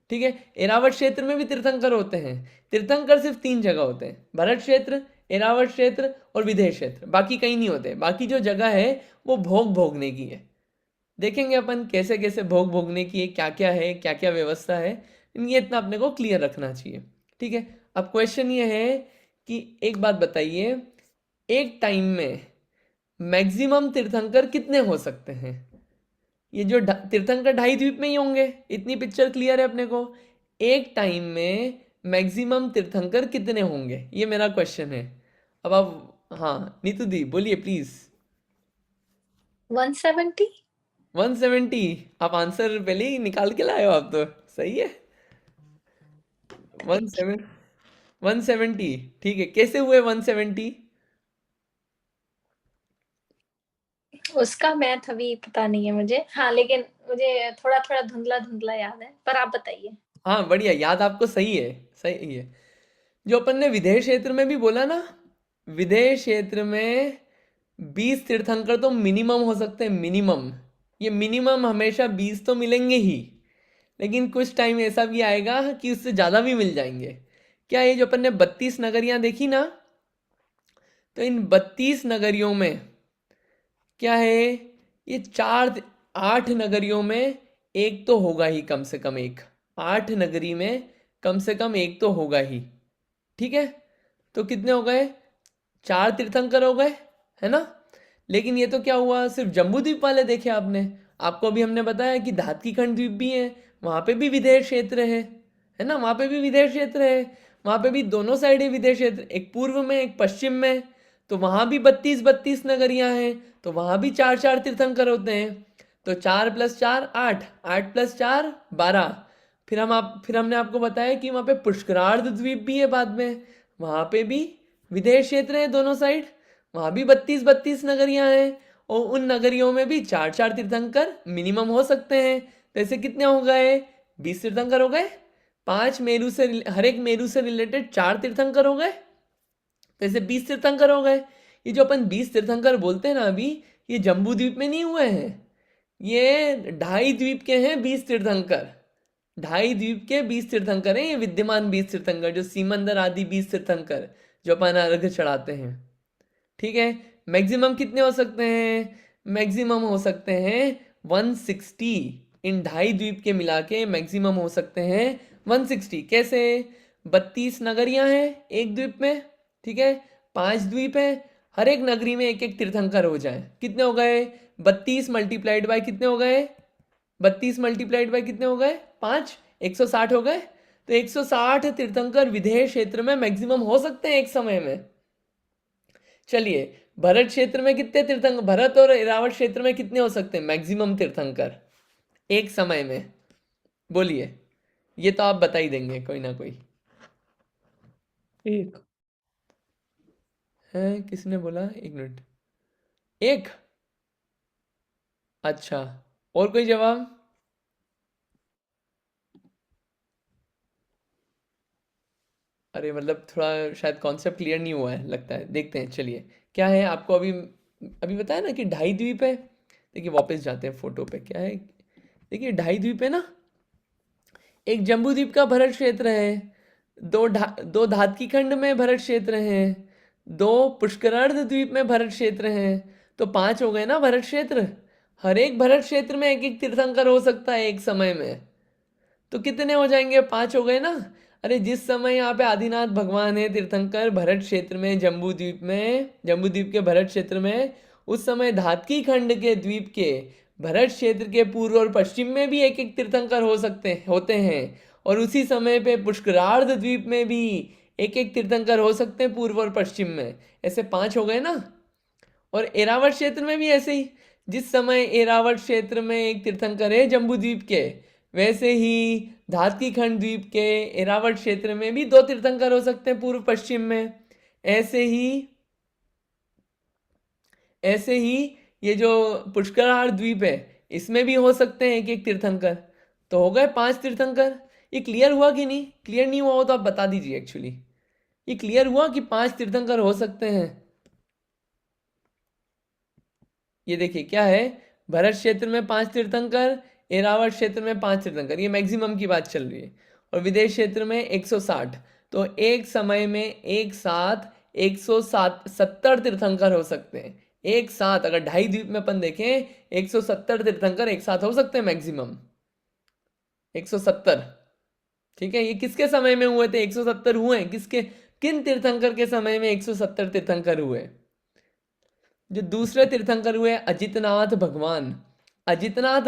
ठीक है, एरावत क्षेत्र में भी तीर्थंकर होते हैं। तीर्थंकर सिर्फ 3 जगह होते हैं, भरत क्षेत्र, एरावत क्षेत्र और विदेह क्षेत्र, बाकी कहीं नहीं होते। बाकी जो जगह है वो भोग भोगने की है। देखेंगे अपन कैसे कैसे भोग भोगने की है, क्या क्या है, क्या क्या व्यवस्था है, ये इतना अपने को क्लियर रखना चाहिए। ठीक है, अब क्वेश्चन ये है कि एक बात बताइए, एक टाइम में मैक्सिमम तीर्थंकर कितने हो सकते हैं। ये जो तीर्थंकर ढाई द्वीप में ही होंगे, इतनी पिक्चर क्लियर है अपने को। एक टाइम में मैक्सिमम तीर्थंकर कितने होंगे, ये मेरा क्वेश्चन है। अब आप, हाँ नीतू दी बोलिए प्लीज।
170।
170, आप आंसर पहले ही निकाल के लाए हो आप, तो सही है। 170, ठीक है। कैसे हुए 170?
उसका मैथ अभी पता नहीं है मुझे, हाँ, लेकिन मुझे थोड़ा थोड़ा धुंधला धुंधला याद है, पर आप बताइए।
हाँ बढ़िया, याद आपको सही है, सही है। जो अपन ने विदेह क्षेत्र में भी बोला ना, विदेह क्षेत्र में 20 तीर्थंकर तो मिनिमम हो सकते हैं, मिनिमम। ये मिनिमम हमेशा 20 तो मिलेंगे ही, लेकिन कुछ टाइम ऐसा भी आएगा कि उससे ज़्यादा भी मिल जाएंगे। क्या ये जो अपन ने 32 नगरियाँ देखी ना, तो इन 32 नगरियों में क्या है, ये 8 नगरियों में एक तो होगा ही, कम से कम एक, 8 नगरी में कम से कम एक तो होगा ही। ठीक है, तो कितने हो गए, 4 तीर्थंकर हो गए, है ना। लेकिन ये तो क्या हुआ, सिर्फ जम्बू द्वीप वाले देखे आपने। आपको अभी हमने बताया कि धातकीखंड द्वीप भी है, वहां पे भी विदेश क्षेत्र है ना, वहां पे भी विदेश क्षेत्र है, वहां पे भी दोनों साइड है विदेश क्षेत्र, एक पूर्व में एक पश्चिम में। तो वहां भी 32 नगरियां हैं, तो वहां भी 4 तीर्थंकर होते हैं। तो 4 + 4 8, 8 + 4 12। फिर हमने आपको बताया कि वहां पे पुष्करार्ध द्वीप भी है बाद में, वहां पे भी विदेश क्षेत्र है दोनों साइड, वहां भी 32 नगरियां हैं, और उन नगरियों में भी 4 तीर्थंकर मिनिमम हो सकते हैं। तो ऐसे कितने हो गए, 20 तीर्थंकर हो गए। 5 मेरू से, हर एक मेरू से रिलेटेड 4 तीर्थंकर हो गए, तो ऐसे 20 तीर्थंकर हो गए। ये जो अपन 20 तीर्थंकर बोलते हैं ना अभी, ये जम्बू द्वीप में नहीं हुए हैं, ये 2.5 द्वीप के हैं 20 तीर्थंकर। 2.5 द्वीप के 20 तीर्थंकर हैं ये विद्यमान 20 तीर्थंकर, जो सीमंदर आदि 20 तीर्थंकर जो अपन अर्घ चढ़ाते हैं। ठीक है, मैक्सिमम कितने हो सकते हैं, मैक्सिमम हो सकते हैं 160। इन 2.5 द्वीप के मिला के मैक्सिमम हो सकते हैं 160। कैसे, 32 नगरियां हैं एक द्वीप में, ठीक है, 5 द्वीप है, हर एक नगरी में एक एक तीर्थंकर हो जाए। कितने हो गए, 32 मल्टीप्लाइड बाय कितने हो गए, 32 मल्टीप्लाइड बाय कितने हो गए, 5, 160 हो गए। तो 160 तीर्थंकर विदेश क्षेत्र में मैक्सिमम हो सकते हैं एक समय में। चलिए, भरत क्षेत्र में कितने तीर्थंकर, भरत और इरावत क्षेत्र में कितने हो सकते हैं मैक्सिमम तीर्थंकर एक समय में, बोलिए। ये तो आप बता ही देंगे कोई ना कोई।
एक
है, किसने बोला, एक मिनट, एक, अच्छा, और कोई जवाब, अरे मतलब थोड़ा शायद कॉन्सेप्ट क्लियर नहीं हुआ है लगता है, देखते हैं। चलिए, क्या है, आपको अभी अभी बताया ना कि 2.5 द्वीप है। देखिए वापस जाते हैं फोटो पे, क्या है, देखिए 2.5 द्वीप है ना, एक जम्बू द्वीप का भरत क्षेत्र है, दो धातकी खंड में भरत क्षेत्र है, 2 पुष्करार्ध द्वीप में भरत क्षेत्र है। तो 5 हो गए ना भरत क्षेत्र, हर एक भरत क्षेत्र में एक एक तीर्थंकर हो सकता है एक समय में। तो कितने हो जाएंगे, 5 हो गए ना। अरे जिस समय यहाँ पे आदिनाथ भगवान है तीर्थंकर भरत क्षेत्र में, जम्बू द्वीप के भरत क्षेत्र में, उस समय धातकी खंड के द्वीप के भरत क्षेत्र के पूर्व और पश्चिम में भी एक एक तीर्थंकर होते हैं, और उसी समय पे पुष्करार्ध द्वीप में भी एक एक तीर्थंकर हो सकते हैं पूर्व और पश्चिम में। ऐसे 5 हो गए ना। और एरावत क्षेत्र में भी ऐसे ही, जिस समय एरावत क्षेत्र में एक तीर्थंकर है जम्बू द्वीप के, वैसे ही धातकी खंड द्वीप के एरावत क्षेत्र में भी 2 तीर्थंकर हो सकते हैं पूर्व पश्चिम में। ऐसे ही ये जो पुष्करार्ध द्वीप है, इसमें भी हो सकते हैं एक एक तीर्थंकर। तो हो गए 5 तीर्थंकर। ये क्लियर हुआ कि नहीं, क्लियर नहीं हुआ हो तो आप बता दीजिए। एक्चुअली ये क्लियर हुआ कि 5 तीर्थंकर हो सकते हैं। ये देखिए क्या है, भरत क्षेत्र में 5 तीर्थंकर, एरावत क्षेत्र में 5 तीर्थंकर, ये मैक्सिमम की बात चल रही है, और विदेश क्षेत्र में 160। तो एक समय में एक साथ 170 तीर्थंकर हो सकते हैं एक साथ। अगर 2.5 द्वीप में अपन देखें, 170 तीर्थंकर एक साथ हो सकते हैं मैक्सिमम, 170। ठीक है, ये किसके समय में हुए थे, 170 हुए हैं किसके, किन तीर्थंकर के समय में 170 तीर्थंकर हुए। जो दूसरे तीर्थंकर हुए अजितनाथ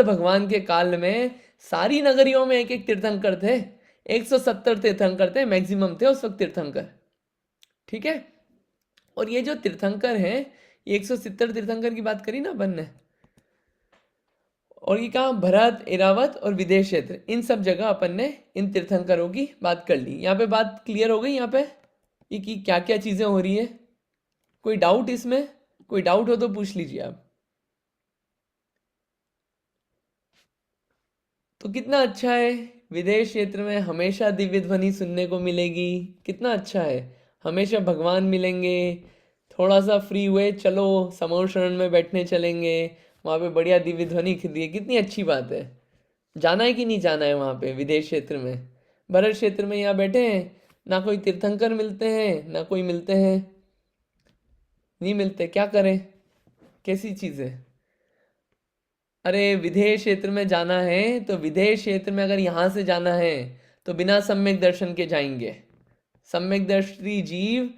भगवान के काल में सारी नगरियों में एक एक तीर्थंकर थे, 170 तीर्थंकर थे मैक्सिमम थे उस वक्त तीर्थंकर। ठीक है, और ये जो तीर्थंकर हैं, ये 170 तीर्थंकर की बात करी ना अपन ने, और ये कहा भरत, एरावत और विदेश क्षेत्र, इन सब जगह अपन ने इन तीर्थंकरों की बात कर ली। यहाँ पे बात क्लियर हो गई, यहाँ पे ये कि क्या क्या चीजें हो रही है। कोई डाउट इसमें, कोई डाउट हो तो पूछ लीजिए आप। तो कितना अच्छा है, विदेश क्षेत्र में हमेशा दिव्य ध्वनि सुनने को मिलेगी, कितना अच्छा है, हमेशा भगवान मिलेंगे। थोड़ा सा फ्री हुए, चलो समूह शरण में बैठने चलेंगे, वहाँ पे बढ़िया दिव्य ध्वनि खिल रही है, कितनी अच्छी बात है। जाना है कि नहीं जाना है वहाँ पे विदेश क्षेत्र में। भरत क्षेत्र में यहाँ बैठे हैं, ना कोई तीर्थंकर मिलते हैं ना कोई मिलते हैं, नहीं मिलते, क्या करें, कैसी चीज़ है? अरे विधेय क्षेत्र में जाना है तो विधेय क्षेत्र में अगर यहाँ से जाना है तो बिना सम्यक दर्शन के जाएंगे। सम्यक दर्शी जीव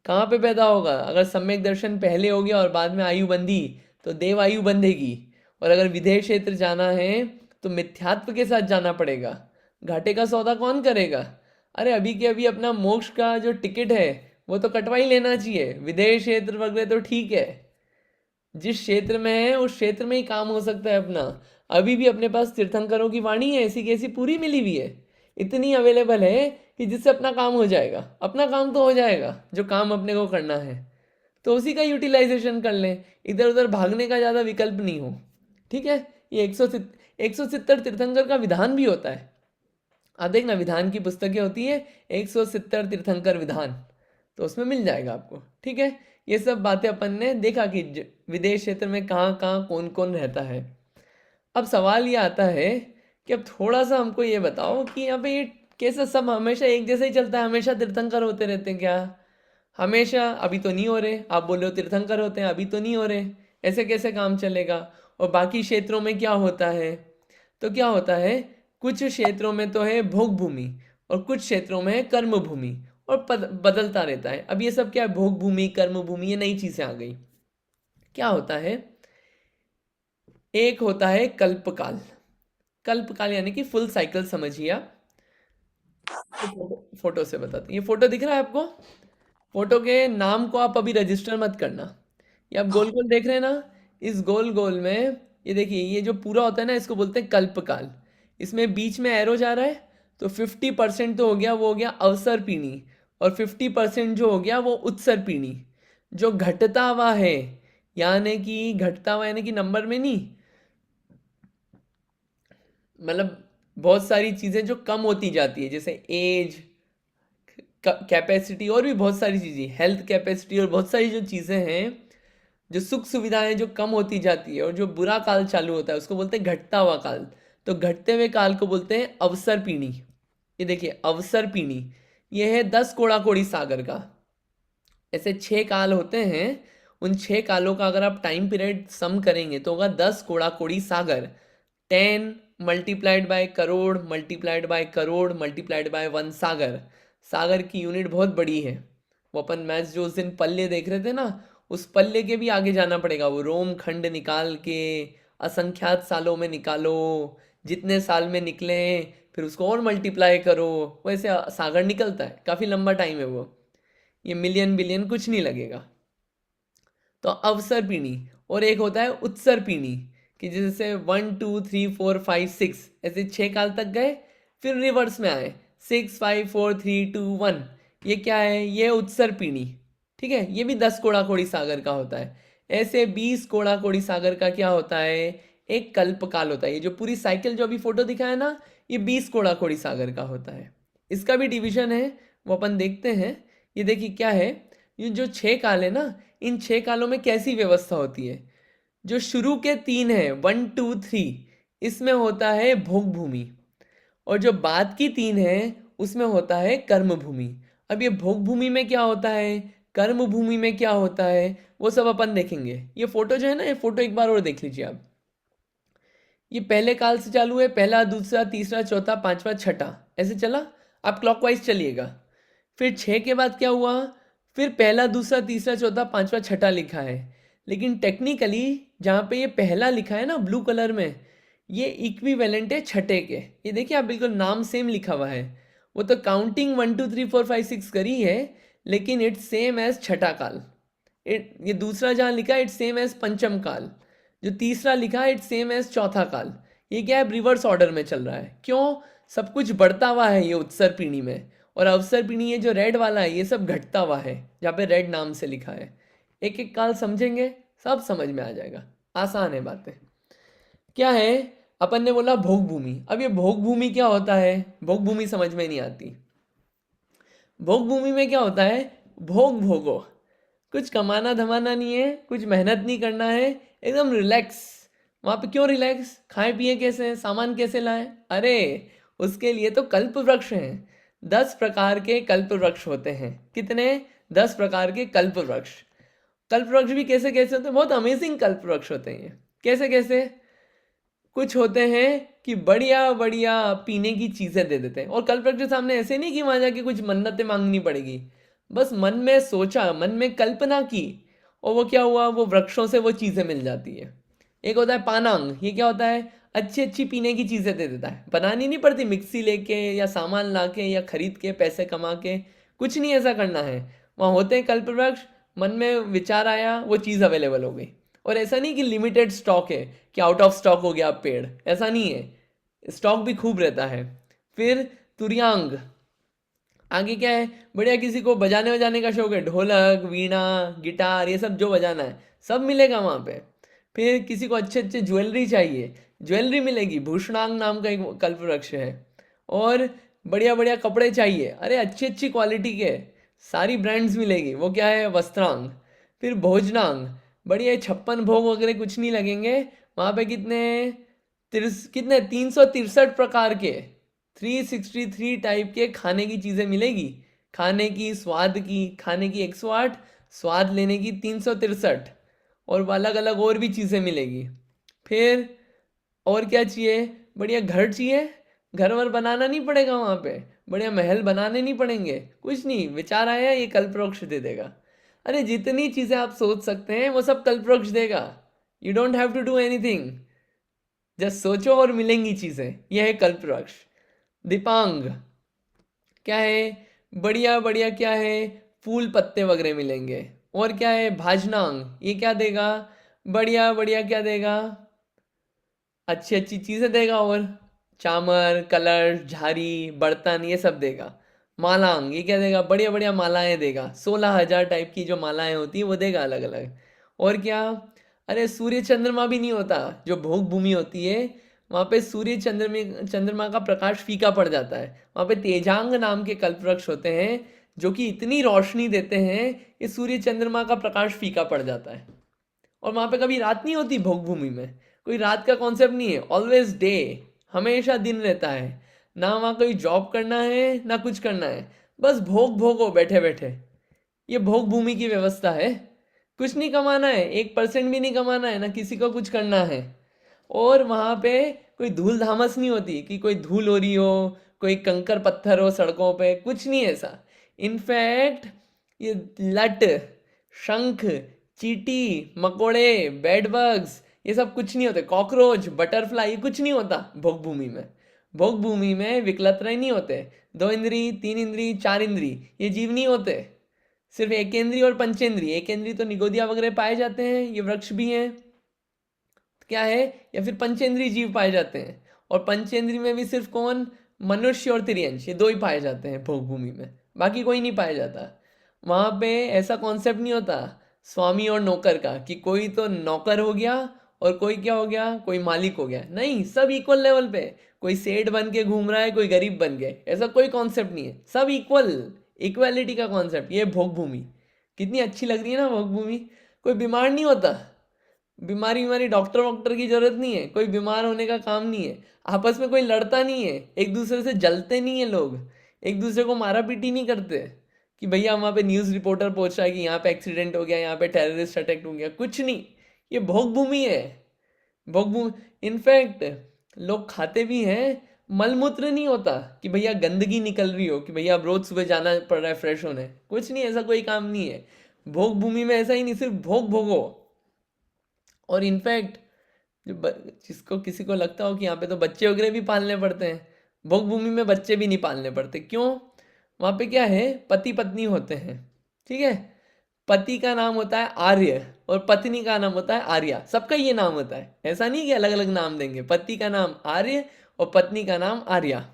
कहाँ पे पैदा होगा? अगर सम्यक दर्शन पहले हो गया और बाद में आयु बंधी तो देव आयु बंधेगी। और अगर विधेय क्षेत्र जाना है तो मिथ्यात्व के साथ जाना पड़ेगा। घाटे का सौदा कौन करेगा? अरे अभी के अभी अपना मोक्ष का जो टिकट है वो तो कटवा ही लेना चाहिए। विधेय क्षेत्र वगैरह तो ठीक है, जिस क्षेत्र में है उस क्षेत्र में ही काम हो सकता है अपना। अभी भी अपने पास तीर्थंकरों की वाणी है, ऐसी कैसी पूरी मिली हुई है, इतनी अवेलेबल है कि जिससे अपना काम हो जाएगा। अपना काम तो हो जाएगा जो काम अपने को करना है, तो उसी का यूटिलाइजेशन कर लें, इधर उधर भागने का ज़्यादा विकल्प नहीं हो। ठीक है, ये 170 तीर्थंकर का विधान भी होता है। आप देखना विधान की पुस्तकें होती है 170 तीर्थंकर विधान, तो उसमें मिल जाएगा आपको। ठीक है, ये सब बातें अपन ने देखा कि विदेश क्षेत्र में कहाँ कहाँ कौन कौन रहता है। अब सवाल ये आता है कि अब थोड़ा सा हमको ये बताओ कि यहाँ पे ये कैसे सब हमेशा एक जैसे ही चलता है? हमेशा तीर्थंकर होते रहते हैं क्या? हमेशा? अभी तो नहीं हो रहे, आप बोल रहे हो तीर्थंकर होते हैं, अभी तो नहीं हो रहे, ऐसे कैसे काम चलेगा? और बाकी क्षेत्रों में क्या होता है? तो क्या होता है, कुछ क्षेत्रों में तो है भोग भूमि और कुछ क्षेत्रों में है कर्म भूमि, और बदलता रहता है। अब ये सब क्या है, भोग भूमि कर्म भूमि, ये नई चीजें आ गई। क्या होता है, एक होता है कल्पकाल। कल्पकाल यानी कि फुल साइकिल समझिए आप। फोटो से बताते हैं, ये फोटो दिख रहा है आपको? फोटो के नाम को आप अभी रजिस्टर मत करना। ये आप गोल गोल देख रहे हैं ना, इस गोल गोल में ये देखिए, ये जो पूरा होता है ना, इसको बोलते हैं कल्पकाल। इसमें बीच में एरो जा रहा है, तो 50% तो हो गया, वो हो गया अवसर पीढ़ी, और 50% जो हो गया वो उत्सर पीढ़ी। जो घटता हुआ है, यानी कि घटता हुआ यानी कि नंबर में नहीं, मतलब बहुत सारी चीज़ें जो कम होती जाती है, जैसे एज, कैपेसिटी, और भी बहुत सारी चीज़ें, हेल्थ कैपेसिटी, और बहुत सारी जो चीज़ें हैं, जो सुख सुविधाएं जो कम होती जाती है, और जो बुरा काल चालू होता है उसको बोलते हैं घटता हुआ काल। तो घटते हुए काल को बोलते हैं अवसर पीढ़ी। ये देखिए अवसर पीढ़ी, ये है 10 कोड़ा कोड़ी सागर का। ऐसे 6 काल होते हैं, उन 6 कालों का अगर आप टाइम पीरियड सम करेंगे तो होगा 10 कोड़ा कोड़ी सागर। 10 multiplied by crore multiplied by crore multiplied by 1 सागर। सागर की यूनिट बहुत बड़ी है। वो अपन मैथ्स जो उस दिन पल्ले देख रहे थे ना, उस पल्ले के भी आगे जाना पड़ेगा। वो रोम खंड निकाल के असंख्यात सालों में निकालो, जितने साल में निकले फिर उसको और मल्टीप्लाई करो, वैसे सागर निकलता है। काफ़ी लंबा टाइम है वो, ये मिलियन बिलियन कुछ नहीं लगेगा। तो अवसर पीढ़ी, और एक होता है उत्सर पीढ़ी, कि जैसे 1 2 3 4 5 6 ऐसे 6 काल तक गए, फिर रिवर्स में आए 6 5 4 3 2 1। ये क्या है, ये उत्सर पीढ़ी। ठीक है, ये भी 10 कोड़ा कोड़ी सागर का होता है। ऐसे 20 कोड़ा कोड़ी सागर का क्या होता है, एक कल्पकाल होता है। ये जो पूरी साइकिल जो अभी फोटो दिखा है ना, ये 20 कोड़ा कोड़ी सागर का होता है। इसका भी डिवीजन है, वो अपन देखते हैं। ये देखिए क्या है, ये जो 6 काल है ना, इन 6 कालों में कैसी व्यवस्था होती है। जो शुरू के 3 है 1 2 3, इसमें होता है भोग भूमि, और जो बाद की 3 है उसमें होता है कर्म भूमि। अब ये भोग भूमि में क्या होता है, कर्म भूमि में क्या होता है, वो सब अपन देखेंगे। ये फोटो जो है ना, ये फोटो एक बार और देख लीजिए आप। ये पहले काल से चालू है, पहला दूसरा तीसरा चौथा पांचवा छठा, ऐसे चला। आप क्लॉकवाइज चलिएगा। फिर 6 के बाद क्या हुआ, फिर पहला दूसरा तीसरा चौथा पांचवा छठा लिखा है। लेकिन टेक्निकली जहाँ पे ये पहला लिखा है ना ब्लू कलर में, ये इक्विवेलेंट है छठे के। ये देखिए आप, बिल्कुल नाम सेम लिखा हुआ है। वो तो काउंटिंग 1 2 3 4 5 6 करी है, लेकिन इट्स सेम एज छठा काल। ये दूसरा जहाँ लिखा है इट्स सेम एज पंचम काल। जो तीसरा लिखा है इट्स सेम एज चौथा काल। ये क्या है, रिवर्स ऑर्डर में चल रहा है। क्यों, सब कुछ बढ़ता हुआ है ये उत्सर पीढ़ी में, और अवसर पीढ़ी ये जो रेड वाला है ये सब घटता हुआ है, जहाँ पे रेड नाम से लिखा है। एक एक काल समझेंगे, सब समझ में आ जाएगा, आसान है बातें। क्या है, अपन ने बोला भोग भूमि। अब ये भोग भूमि क्या होता है, भोग भूमि समझ में नहीं आती। भोग भूमि में क्या होता है, भोग भोगो, कुछ कमाना धमाना नहीं है, कुछ मेहनत नहीं करना है, एकदम रिलैक्स। वहाँ पे क्यों रिलैक्स, खाए पिए कैसे, सामान कैसे लाए, अरे उसके लिए तो कल्प वृक्ष हैं। 10 प्रकार के कल्प वृक्ष होते हैं। कितने, 10 प्रकार के कल्प वृक्ष। कल्पवृक्ष भी कैसे कैसे होते हैं, बहुत अमेजिंग कल्पवृक्ष होते हैं ये। कैसे कैसे? कुछ होते हैं कि बढ़िया बढ़िया पीने की चीजें दे देते हैं, और कल्पवृक्ष के सामने ऐसे नहीं कि वहां जाके कुछ मन्नतें मांगनी पड़ेगी, बस मन में सोचा, मन में कल्पना की, और वो क्या हुआ, वो वृक्षों से वो चीजें मिल जाती है। एक होता है पानांग, ये क्या होता है, अच्छी अच्छी पीने की चीजें दे देता है, बनानी नहीं पड़ती, मिक्सी लेके या सामान लाके या खरीद के पैसे कमा के, कुछ नहीं ऐसा करना है। वहाँ होते हैं कल्पवृक्ष, मन में विचार आया, वो चीज़ अवेलेबल हो गई। और ऐसा नहीं कि लिमिटेड स्टॉक है कि आउट ऑफ स्टॉक हो गया पेड़, ऐसा नहीं है, स्टॉक भी खूब रहता है। फिर तुरियांग, आगे क्या है, बढ़िया किसी को बजाने बजाने का शौक है, ढोलक, वीणा, गिटार, ये सब जो बजाना है सब मिलेगा वहाँ पे। फिर किसी को अच्छे अच्छे ज्वेलरी चाहिए, ज्वेलरी मिलेगी, भूषणांग नाम का एक कल्पवृक्ष है। और बढ़िया बढ़िया कपड़े चाहिए, अरे अच्छी अच्छी क्वालिटी के सारी ब्रांड्स मिलेगी, वो क्या है, वस्त्रांग। फिर भोजनांग, बढ़िया 56 भोग वगैरह कुछ नहीं लगेंगे वहाँ पे। कितने 363 प्रकार के, 363 टाइप के खाने की चीज़ें मिलेगी, खाने की, स्वाद की, खाने की 108, स्वाद लेने की 363, और अलग अलग और भी चीज़ें मिलेगी। फिर और क्या चाहिए, बढ़िया घर चाहिए, घर वर बनाना नहीं पड़ेगा वहाँ पे, बढ़िया महल बनाने नहीं पड़ेंगे, कुछ नहीं, विचार आया ये कल्पवृक्ष दे देगा। अरे जितनी चीज़ें आप सोच सकते हैं वो सब कल्पवृक्ष देगा। You don't have to do anything, just सोचो और मिलेंगी चीज़ें, यह है कल्पवृक्ष। दीपांग क्या है, बढ़िया बढ़िया क्या है, फूल पत्ते वगैरह मिलेंगे। और क्या है, भाजनांग, ये क्या देगा, बढ़िया बढ़िया क्या देगा, अच्छी अच्छी चीज़ें देगा, और चामर, कलश, झारी, बर्तन, ये सब देगा। मालांग, ये क्या देगा, बढ़िया बढ़िया मालाएं देगा, 16,000 टाइप की जो मालाएं होती हैं वो देगा अलग अलग। और क्या, अरे सूर्य चंद्रमा भी नहीं होता, जो भोग भूमि होती है वहाँ पे सूर्य चंद्रमा का प्रकाश फीका पड़ जाता है, वहाँ पे तेजांग नाम के कल्पवृक्ष होते हैं जो कि इतनी रोशनी देते हैं कि सूर्य चंद्रमा का प्रकाश फीका पड़ जाता है। और वहाँ पे कभी रात नहीं होती, भोग भूमि में कोई रात का कॉन्सेप्ट नहीं है, ऑलवेज डे, हमेशा दिन रहता है। ना वहाँ कोई जॉब करना है ना कुछ करना है, बस भोग भोगो बैठे बैठे। ये भोग भूमि की व्यवस्था है, कुछ नहीं कमाना है, 1% भी नहीं कमाना है, ना किसी को कुछ करना है। और वहाँ पे कोई धूल धामस नहीं होती कि कोई धूल हो रही हो, कोई कंकर पत्थर हो सड़कों पे, कुछ नहीं ऐसा। इनफैक्ट ये लट, शंख, चींटी, मकोड़े, बेड बग्स, ये सब कुछ नहीं होते, कॉकरोच, बटरफ्लाई, ये कुछ नहीं होता भोग भूमि में। भोग भूमि में विकलत्रय नहीं होते, 2 इंद्री, 3 इंद्री, 4 इंद्री, ये जीव नहीं होते, सिर्फ एकेंद्री और पंचेंद्री। एकेंद्री तो निगोदिया वगैरह पाए जाते हैं, ये वृक्ष भी हैं, क्या है, या फिर पंचेंद्री जीव पाए जाते हैं। और पंचेंद्री में भी सिर्फ कौन, मनुष्य और तिर्यंश, ये 2 ही पाए जाते हैं भोग भूमि में, बाकी कोई नहीं पाया जाता। वहाँ पे ऐसा कॉन्सेप्ट नहीं होता स्वामी और नौकर का कि कोई तो नौकर हो गया और कोई क्या हो गया, कोई मालिक हो गया, नहीं, सब इक्वल लेवल पे, कोई सेठ बन के घूम रहा है, कोई गरीब बन गए, ऐसा कोई कॉन्सेप्ट नहीं है, सब इक्वल, इक्वालिटी का कॉन्सेप्ट। ये भोग भूमि कितनी अच्छी लग रही है ना, भोग भूमि। कोई बीमार नहीं होता, बीमारी डॉक्टर वॉक्टर की जरूरत नहीं है, कोई बीमार होने का काम नहीं है, आपस में कोई लड़ता नहीं है, एक दूसरे से जलते नहीं है लोग, एक दूसरे को मारा पीटी नहीं करते कि भैया वहाँ पे न्यूज़ रिपोर्टर पहुंच रहा है कि यहाँ पे एक्सीडेंट हो गया, यहाँ पे टेररिस्ट अटैक हो गया, कुछ नहीं, ये भोग भूमि है। भोग भूमि, इनफैक्ट लोग खाते भी हैं, मलमूत्र नहीं होता कि भैया गंदगी निकल रही हो कि भैया अब रोज सुबह जाना पड़ रहा है फ्रेश होने, कुछ नहीं, ऐसा कोई काम नहीं है भोग भूमि में, ऐसा ही नहीं, सिर्फ भोग भोगो। और इनफैक्ट जिसको किसी को लगता हो कि यहाँ पे तो बच्चे वगैरह भी पालने पड़ते हैं, भोग भूमि में बच्चे भी नहीं पालने पड़ते। क्यों, वहाँ पे क्या है, पति पत्नी होते हैं, ठीक है, पति का नाम होता है आर्य और पत्नी का नाम होता है आर्या, सबका ये नाम होता है, ऐसा नहीं कि अलग अलग नाम देंगे, पति का नाम आर्य और पत्नी का नाम आर्या।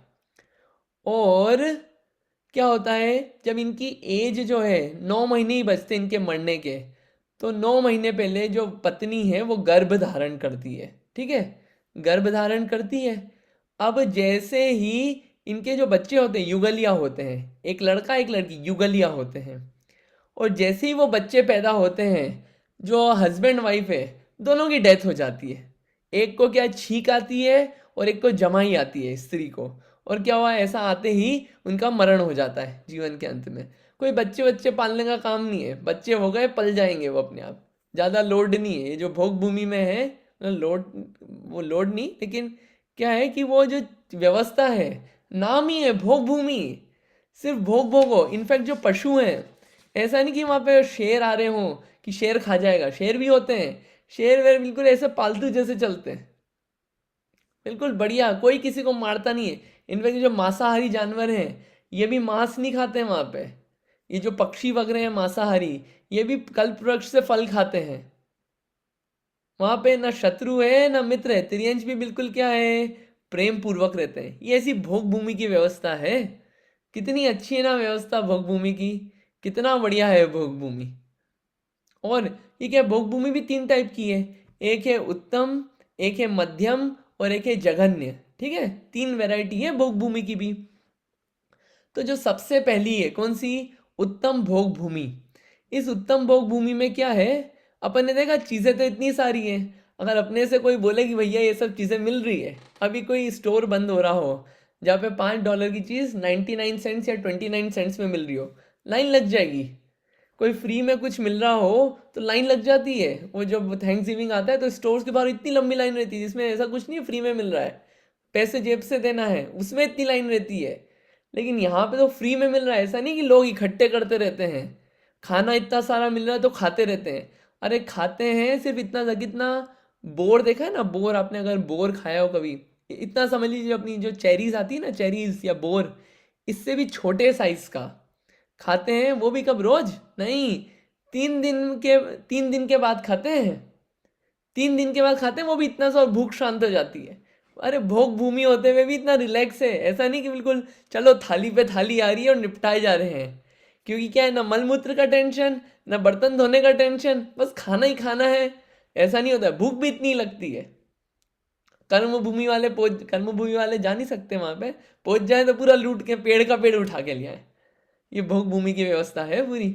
और क्या होता है, जब इनकी एज जो है 9 महीने ही बचते इनके मरने के, तो 9 महीने पहले जो पत्नी है वो गर्भ धारण करती है, ठीक है, गर्भ धारण करती है। अब जैसे ही इनके जो बच्चे होते हैं, युगलिया होते हैं, एक लड़का एक लड़की, युगलिया होते हैं, और जैसे ही वो बच्चे पैदा होते हैं, जो हस्बैंड वाइफ है दोनों की डेथ हो जाती है। एक को क्या छींक आती है और एक को जमाई आती है स्त्री को, और क्या हुआ, ऐसा आते ही उनका मरण हो जाता है जीवन के अंत में। कोई बच्चे बच्चे पालने का काम नहीं है, बच्चे हो गए पल जाएंगे वो अपने आप, ज़्यादा लोड नहीं है। ये जो भोग भूमि में है लोड, वो लोड नहीं, लेकिन क्या है कि वो जो व्यवस्था है, नाम ही है भोग भूमि, सिर्फ भोग भोगो। इनफैक्ट जो पशु हैं, ऐसा नहीं कि वहाँ पे शेर आ रहे हों कि शेर खा जाएगा, शेर भी होते हैं, शेर वेर बिल्कुल ऐसे पालतू जैसे चलते हैं, बिल्कुल बढ़िया, कोई किसी को मारता नहीं है। इनफैक्ट जो मांसाहारी जानवर हैं ये भी मांस नहीं खाते हैं वहाँ पे। ये जो पक्षी वगैरह हैं मांसाहारी, ये भी कल्प वृक्ष से फल खाते हैं। वहाँ पे ना शत्रु है ना मित्र है, त्रियंश भी बिल्कुल क्या है, प्रेम पूर्वक रहते हैं। ये ऐसी भोग भूमि की व्यवस्था है, कितनी अच्छी है ना व्यवस्था भोग भूमि की, कितना बढ़िया है भोग भूमि। और ये क्या, भोग भूमि भी 3 टाइप की है, एक है उत्तम, एक है मध्यम और एक है जघन्य। ठीक है, 3 वैरायटी है भोग भूमि की भी। तो जो सबसे पहली है कौन सी, उत्तम भोग भूमि। इस उत्तम भोग भूमि में क्या है, अपन ने देखा चीज़ें तो इतनी सारी हैं, अगर अपने से कोई बोले कि भैया ये सब चीज़ें मिल रही है, अभी कोई स्टोर बंद हो रहा हो जहाँ पे $5 की चीज़ 99 सेंट्स या 29 सेंट्स में मिल रही हो, लाइन लग जाएगी। कोई फ्री में कुछ मिल रहा हो तो लाइन लग जाती है। वो जब थैंक्स गिविंग आता है तो स्टोर्स के बाहर इतनी लंबी लाइन रहती है, जिसमें ऐसा कुछ नहीं है फ्री में मिल रहा है, पैसे जेब से देना है, उसमें इतनी लाइन रहती है। लेकिन यहाँ पे तो फ्री में मिल रहा है, ऐसा नहीं कि लोग इकट्ठे करते रहते हैं, खाना इतना सारा मिल रहा है तो खाते रहते हैं। अरे खाते हैं सिर्फ इतना कितना, बोर देखा है ना, बोर आपने अगर बोर खाया हो कभी, इतना समझ लीजिए, अपनी जो चेरीज आती है ना, चेरीज या बोर, इससे भी छोटे साइज का खाते हैं। वो भी कब, रोज नहीं, 3 दिन के बाद खाते हैं, 3 दिन के बाद खाते हैं, वो भी इतना सा, और भूख शांत हो जाती है। अरे भोग भूमि होते हुए भी इतना रिलैक्स है, ऐसा नहीं कि बिल्कुल चलो थाली पे थाली आ रही है और निपटाए जा रहे हैं। क्योंकि क्या है, ना मलमूत्र का टेंशन, ना बर्तन धोने का टेंशन, बस खाना ही खाना है, ऐसा नहीं होता है। भूख भी इतनी लगती है। कर्म भूमि वाले जा नहीं सकते वहां पे, पहुंच जाए तो पूरा लूट के पेड़ का पेड़ उठा के ले आए। ये भोग भूमि की व्यवस्था है पूरी।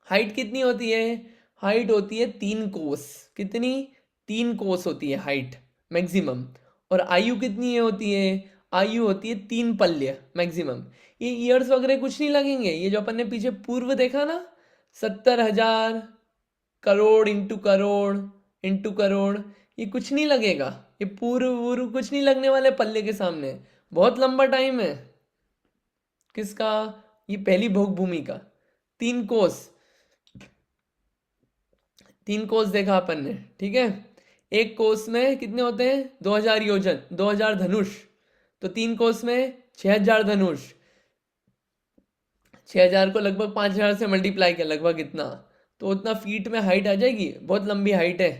हाइट कितनी होती है, हाइट होती है 3 कोस। कितनी, 3 कोस होती है हाइट मैक्सिमम। और आयु कितनी है होती है, आयु होती है 3 पल्य मैक्सिमम। ये ईयर्स वगैरह कुछ नहीं लगेंगे, ये जो अपन ने पीछे पूर्व देखा ना, 70,000 करोड़ इंटू करोड़ इंटू करोड़, ये कुछ नहीं लगेगा, ये पूर्व कुछ नहीं लगने वाले पल्ले के सामने। बहुत लंबा टाइम है किसका, ये पहली भोग भूमि का। 3 कोस, 3 कोस देखा अपन ने, ठीक है। एक कोस में कितने होते हैं, 2000 योजन, 2000 धनुष, तो 3 कोस में 6000 धनुष। 6000 को लगभग 5000 से मल्टीप्लाई किया, लगभग इतना, तो उतना फीट में हाइट आ जाएगी। बहुत लंबी हाइट है,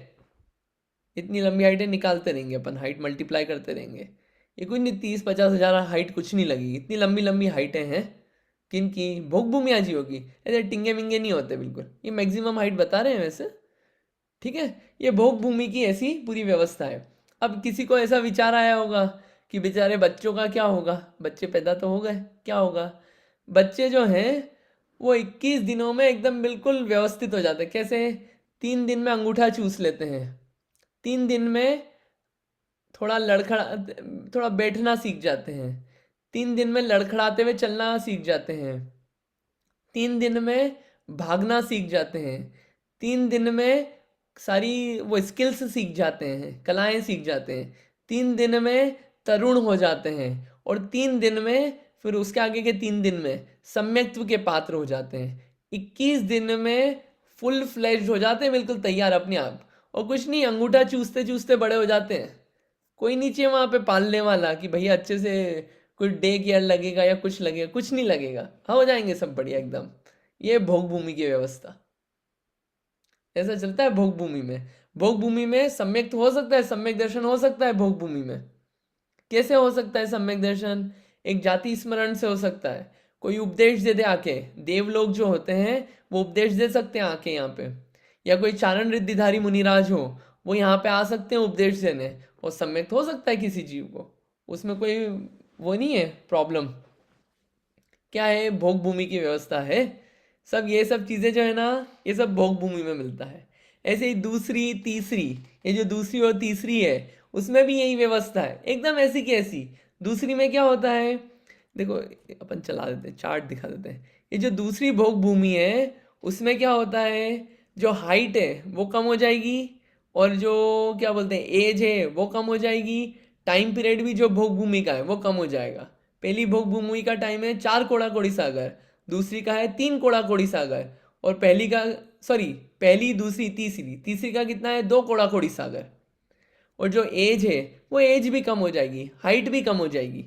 इतनी लंबी हाइट है, निकालते रहेंगे अपन, हाइट मल्टीप्लाई करते रहेंगे। ये कुछ नहीं, 30-50 हजार हाइट कुछ नहीं लगेगी, इतनी लंबी लंबी हाइटें हैं किनकी, भोग भूमि आजीवों की। ऐसे टिंगे मिंगे नहीं होते बिल्कुल, ये मैक्सिमम हाइट बता रहे हैं वैसे, ठीक है। ये भोग भूमि की ऐसी पूरी व्यवस्था है। अब किसी को ऐसा विचार आया होगा कि बेचारे बच्चों का क्या होगा, बच्चे पैदा तो हो गए, क्या होगा। बच्चे जो हैं वो 21 दिनों में एकदम बिल्कुल व्यवस्थित हो जाते हैं। कैसे, 3 दिन में अंगूठा चूस लेते हैं, 3 दिन में थोड़ा बैठना सीख जाते हैं, 3 दिन में लड़खड़ाते हुए चलना सीख जाते हैं, 3 दिन में भागना सीख जाते हैं, 3 दिन में सारी वो स्किल्स सीख जाते हैं, कलाएं सीख जाते हैं, 3 दिन में तरुण हो जाते हैं, और 3 दिन में, फिर उसके आगे के 3 दिन में सम्यक्त्व के पात्र हो जाते हैं। 21 दिन में फुल फ्लेज्ड हो जाते हैं, बिल्कुल तैयार अपने आप। और कुछ नहीं, अंगूठा चूसते चूसते बड़े हो जाते हैं। कोई नीचे वहां पे पालने वाला कि भैया अच्छे से कुछ डे केयर लगेगा या कुछ लगेगा, कुछ नहीं लगेगा, हो जाएंगे सब बढ़िया एकदम। ये भोग भूमि की व्यवस्था, ऐसा चलता है भोग भूमि में। भोग भूमि में सम्यक हो सकता है, सम्यक दर्शन हो सकता है भोग भूमि में। कैसे हो सकता है सम्यक दर्शन, एक जाति स्मरण से हो सकता है। कोई उपदेश दे दे आके, देवलोग जो होते हैं वो उपदेश दे सकते हैं आके यहाँ पे, या कोई चारण रिद्धिधारी मुनिराज हो, वो यहाँ पे आ सकते हैं उपदेश देने, और सम्यक हो सकता है किसी जीव को, उसमें कोई वो नहीं है प्रॉब्लम। क्या है, भोग भूमि की व्यवस्था है सब। ये सब चीज़ें जो है ना, ये सब भोग भूमि में मिलता है। ऐसे ही दूसरी तीसरी, ये जो दूसरी और तीसरी है उसमें भी यही व्यवस्था है, एकदम ऐसी की ऐसी। दूसरी में क्या होता है, देखो अपन चला देते हैं, चार्ट दिखा देते हैं। ये जो दूसरी भोग भूमि है उसमें क्या होता है, जो हाइट है वो कम हो जाएगी और जो क्या बोलते हैं एज है वो कम हो जाएगी, टाइम पीरियड भी जो भोग भूमि का है वो कम हो जाएगा। पहली भोग भूमि का टाइम है 4 कोड़ा कोड़ी सागर, दूसरी का है 3 कोड़ा कोड़ी सागर, और पहली का पहली दूसरी तीसरी का कितना है 2 कोड़ा कोड़ी सागर। और जो एज है वो एज भी कम हो जाएगी, हाइट भी कम हो जाएगी।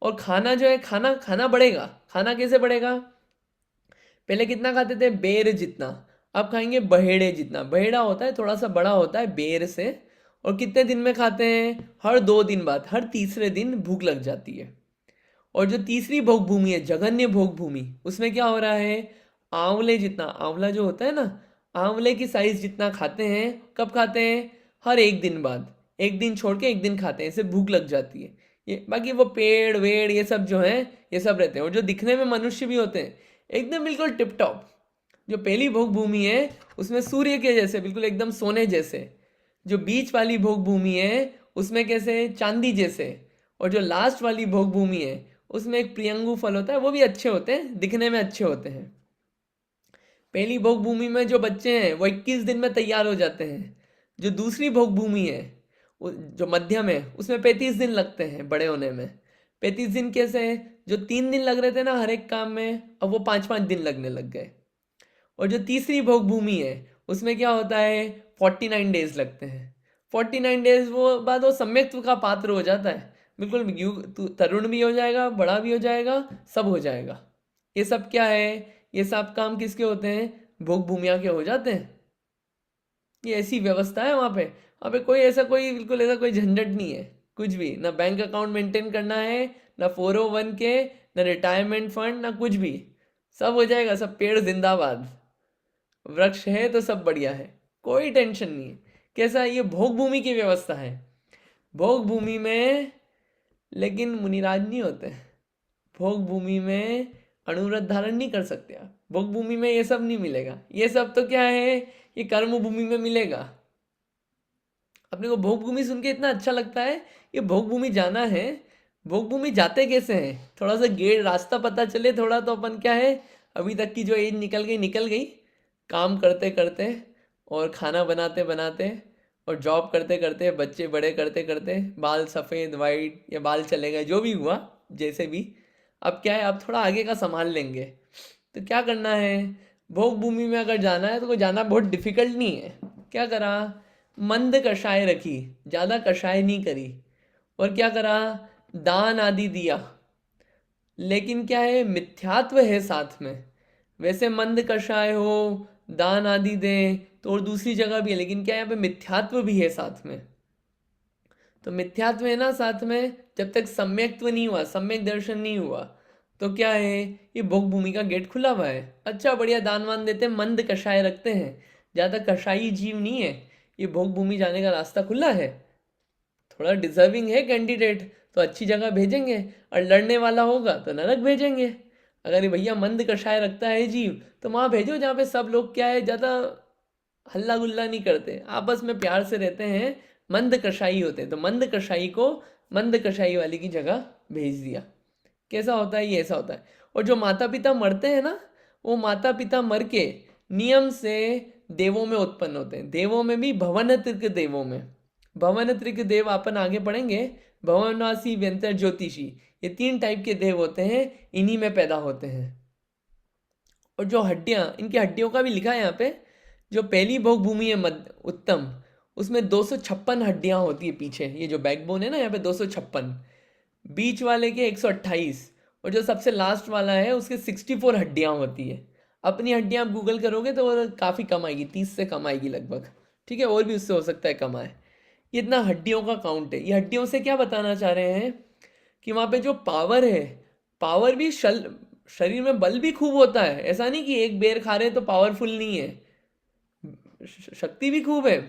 और खाना जो है खाना बढ़ेगा। खाना कैसे बढ़ेगा, पहले कितना खाते थे बेर जितना, अब खाएंगे बहेड़े जितना। बहेड़ा होता है थोड़ा सा बड़ा होता है बेर से, और कितने दिन में खाते हैं, हर 2 दिन बाद, हर तीसरे दिन भूख लग जाती है। और जो तीसरी भोग भूमि है जघन्य भोग भूमि, उसमें क्या हो रहा है, आंवले जितना, आंवला जो होता है ना, आंवले की साइज जितना खाते हैं। कब खाते हैं, हर 1 दिन बाद, 1 दिन छोड़ के 1 दिन खाते हैं, इससे भूख लग जाती है। ये बाकी वो पेड़ वेड़ ये सब जो है ये सब रहते हैं। और जो दिखने में मनुष्य भी होते हैं एकदम बिल्कुल टिप टॉप। जो पहली भोग भूमि है उसमें सूर्य के जैसे बिल्कुल एकदम सोने जैसे, जो बीच वाली भोग भूमि है उसमें कैसे चांदी जैसे, और जो लास्ट वाली भोग भूमि है उसमें एक प्रियंगु फल होता है, वो भी अच्छे होते हैं, दिखने में अच्छे होते हैं। पहली भोग भूमि में जो बच्चे हैं वो 21 दिन में तैयार हो जाते हैं। जो दूसरी भोग भूमि है जो मध्यम है उसमें 35 दिन लगते हैं बड़े होने में। 35 दिन कैसे है, जो 3 दिन लग रहे थे ना हर एक काम में, अब वो 5-5 दिन लगने लग गए। और जो तीसरी भोग भूमि है उसमें क्या होता है 49 डेज लगते हैं। 49 डेज वो बाद वो सम्यक्त्व का पात्र हो जाता है, बिल्कुल तरुण भी हो जाएगा, बड़ा भी हो जाएगा, सब हो जाएगा। ये सब क्या है, ये सब काम किसके होते हैं, भोग भूमिया के हो जाते हैं। ये ऐसी व्यवस्था है वहाँ पे कोई ऐसा कोई बिल्कुल ऐसा कोई झंझट नहीं है, कुछ भी ना, बैंक अकाउंट मेंटेन करना है ना, 401 के ना, रिटायरमेंट फंड ना, कुछ भी, सब हो जाएगा। सब पेड़ जिंदाबाद, वृक्ष है तो सब बढ़िया है, कोई टेंशन नहीं है। कैसा, ये भोग भूमि की व्यवस्था है। भोग भूमि में लेकिन मुनिराज नहीं होते, भोग भूमि में अणुव्रत धारण नहीं कर सकते आप, भोग भूमि में ये सब नहीं मिलेगा। ये सब तो क्या है, ये कर्म भूमि में मिलेगा। अपने को भोग भूमि सुन के इतना अच्छा लगता है, ये भोग भूमि जाना है। भोग भूमि जाते कैसे हैं, थोड़ा सा गेट रास्ता पता चले थोड़ा, तो अपन क्या है, अभी तक की जो एज निकल गई, काम करते करते और खाना बनाते बनाते और जॉब करते करते, बच्चे बड़े करते करते, बाल सफ़ेद वाइट या बाल चले गए, जो भी हुआ जैसे भी, अब क्या है, अब थोड़ा आगे का संभाल लेंगे। तो क्या करना है, भोग भूमि में अगर जाना है तो कोई जाना बहुत डिफिकल्ट नहीं है। क्या करा, मंद कषाय रखी, ज़्यादा कषाय नहीं करी, और क्या करा, दान आदि दिया। लेकिन क्या है, मिथ्यात्व है साथ में। वैसे मंद कषाय हो, दान आदि दें तो और दूसरी जगह भी है, लेकिन क्या यहाँ पे मिथ्यात्व भी है साथ में। तो मिथ्यात्व है ना साथ में, जब तक सम्यक्त्व नहीं हुआ, सम्यक दर्शन नहीं हुआ, तो क्या है, ये भोग भूमि का गेट खुला हुआ है। अच्छा बढ़िया दान वान देते हैं, मंद कषाय रखते हैं, ज़्यादा कषाई जीव नहीं है, ये भोग भूमि जाने का रास्ता खुला है। थोड़ा डिजर्विंग है कैंडिडेट तो अच्छी जगह भेजेंगे, और लड़ने वाला होगा तो नरक भेजेंगे। अगर ये भैया मंद कषाय रखता है जीव तो वहाँ भेजो जहाँ पे सब लोग क्या है, ज़्यादा हल्ला गुल्ला नहीं करते, आपस में प्यार से रहते हैं, मंद कषाई होते हैं। तो मंद कषाई को मंद कषाई वाली की जगह भेज दिया। कैसा होता है, ये ऐसा होता है। और जो माता पिता मरते हैं ना, वो माता पिता मर के नियम से देवों में उत्पन्न होते हैं। देवों में भी भवनत्रिक देवों में, भवनत्रिक देव अपन आगे पढ़ेंगे, भवनवासी व्यंतर ज्योतिषी, ये 3 टाइप के देव होते हैं, इन्हीं में पैदा होते हैं। और जो हड्डियाँ, इनकी हड्डियों का भी लिखा है यहाँ पे, जो पहली भोग भूमि है मध्य उत्तम, उसमें 256 हड्डियाँ होती है पीछे, ये जो बैकबोन है ना यहाँ पे 256, बीच वाले के 128, और जो सबसे लास्ट वाला है उसके 64 हड्डियाँ होती है। अपनी हड्डियाँ आप गूगल करोगे तो वो काफ़ी कम आएगी, 30 से कम आएगी लगभग, ठीक है, और भी उससे हो सकता है कम आए। ये इतना हड्डियों का काउंट है। ये हड्डियों से क्या बताना चाह रहे हैं कि वहाँ पे जो पावर है, पावर भी शरीर में बल भी खूब होता है। ऐसा नहीं कि एक बेर खा रहे तो पावरफुल नहीं है, शक्ति भी खूब है।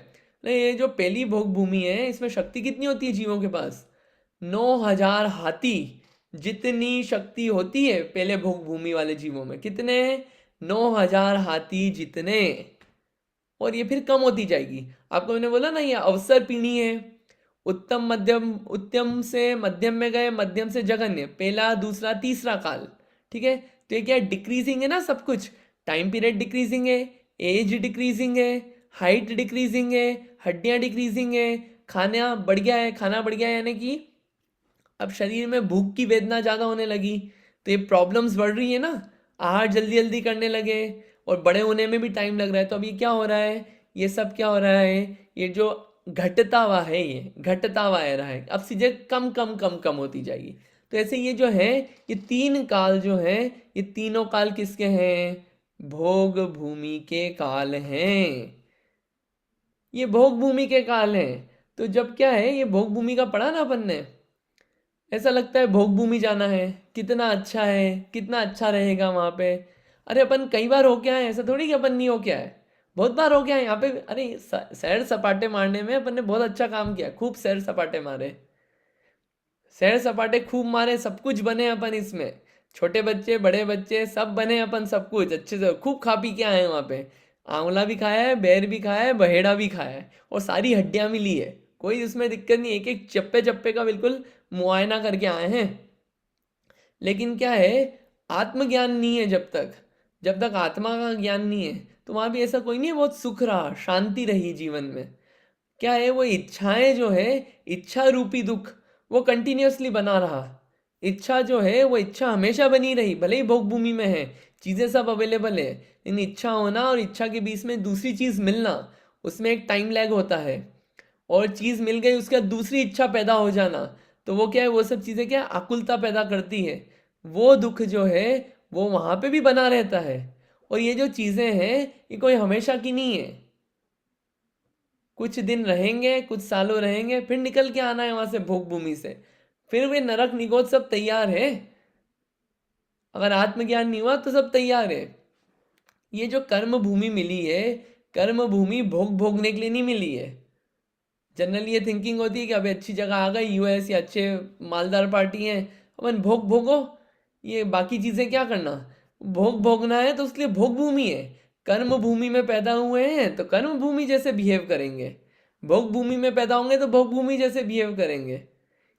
नहीं, ये जो पहली भोग भूमि है इसमें शक्ति कितनी होती है जीवों के पास, 9000 हाथी जितनी शक्ति होती है पहले भोग भूमि वाले जीवों में। कितने, 9000 हाथी जितने। और ये फिर कम होती जाएगी। आपको मैंने बोला ना, ये अवसर पीढ़ी है, उत्तम मध्यम, उत्तम से मध्यम में गए, मध्यम से जघन्य, पहला दूसरा तीसरा काल, ठीक है। तो ये क्या है, डिक्रीजिंग है ना सब कुछ। टाइम पीरियड डिक्रीजिंग है, एज डिक्रीजिंग है, हाइट डिक्रीजिंग है, हड्डियां डिक्रीजिंग है, खाना बढ़ गया है। खाना बढ़ गया है यानी कि अब शरीर में भूख की वेदना ज़्यादा होने लगी, तो ये प्रॉब्लम्स बढ़ रही है ना। आहार जल्दी जल्दी करने लगे और बड़े होने में भी टाइम लग रहा है। तो अब ये क्या हो रहा है, ये सब क्या हो रहा है, ये जो घटता हुआ है, ये घटता हुआ आ रहा है। अब चीज़ें कम कम कम कम होती जाएगी। तो ऐसे ये जो है, ये तीन काल जो है, ये तीनों काल किसके हैं, भोग भूमि के काल हैं। ये भोग भूमि के काल हैं। तो जब क्या है, ये भोग भूमि का पढ़ा ना अपन ने, ऐसा लगता है भोग भूमि जाना है, कितना अच्छा है, कितना अच्छा रहेगा वहाँ पे। अरे अपन कई बार हो क्या है, ऐसा थोड़ी कि अपन नहीं हो क्या है, बहुत बार हो गया है यहाँ पे। अरे सैर सपाटे मारने में अपन ने बहुत अच्छा काम किया, खूब सैर सपाटे मारे, सैर सपाटे खूब मारे, सब कुछ बने अपन इसमें, छोटे बच्चे बड़े बच्चे सब बने अपन, सब कुछ अच्छे से खूब खा पी के आए हैं वहाँ पे। आंवला भी खाया है, बेर भी खाया है, बहेड़ा भी खाया है, और सारी हड्डियाँ भी ली है, कोई उसमें दिक्कत नहीं। एक एक चप्पे चप्पे का बिल्कुल मुआयना करके आए हैं। लेकिन क्या है, आत्मज्ञान नहीं है जब तक आत्मा का ज्ञान नहीं है, तो वहाँ भी ऐसा कोई नहीं है बहुत सुख रहा, शांति रही जीवन में। क्या है, वो इच्छाएं जो है, इच्छा रूपी दुख, वो कंटिन्यूअसली बना रहा। इच्छा जो है, वो इच्छा हमेशा बनी रही, भले ही भोग भूमि में है, चीज़ें सब अवेलेबल है, लेकिन इच्छा होना और इच्छा के बीच में दूसरी चीज़ मिलना, उसमें एक टाइम लैग होता है। और चीज़ मिल गई, उसके बाद दूसरी इच्छा पैदा हो जाना, तो वो क्या है, वो सब चीज़ें क्या है, आकुलता पैदा करती है। वो दुख जो है, वो वहाँ पे भी बना रहता है। और ये जो चीज़ें हैं, ये कोई हमेशा की नहीं है, कुछ दिन रहेंगे, कुछ सालों रहेंगे, फिर निकल के आना है वहां से, भोग भूमि से। फिर वे नरक निगोद सब तैयार है। अगर आत्मज्ञान नहीं हुआ तो सब तैयार है। ये जो कर्म भूमि मिली है, कर्म भूमि भोग भोगने के लिए नहीं मिली है। जनरली ये थिंकिंग होती है कि अभी अच्छी जगह आ गई, यूएस या अच्छे मालदार पार्टी हैं, अपन भोग भोगो, ये बाकी चीज़ें क्या करना, भोग भोगना है तो उसके लिए भोग भूमि है। कर्म भूमि में पैदा हुए हैं तो कर्म भूमि जैसे बिहेव करेंगे, भोग भूमि में पैदा होंगे तो भोग भूमि जैसे बिहेव करेंगे।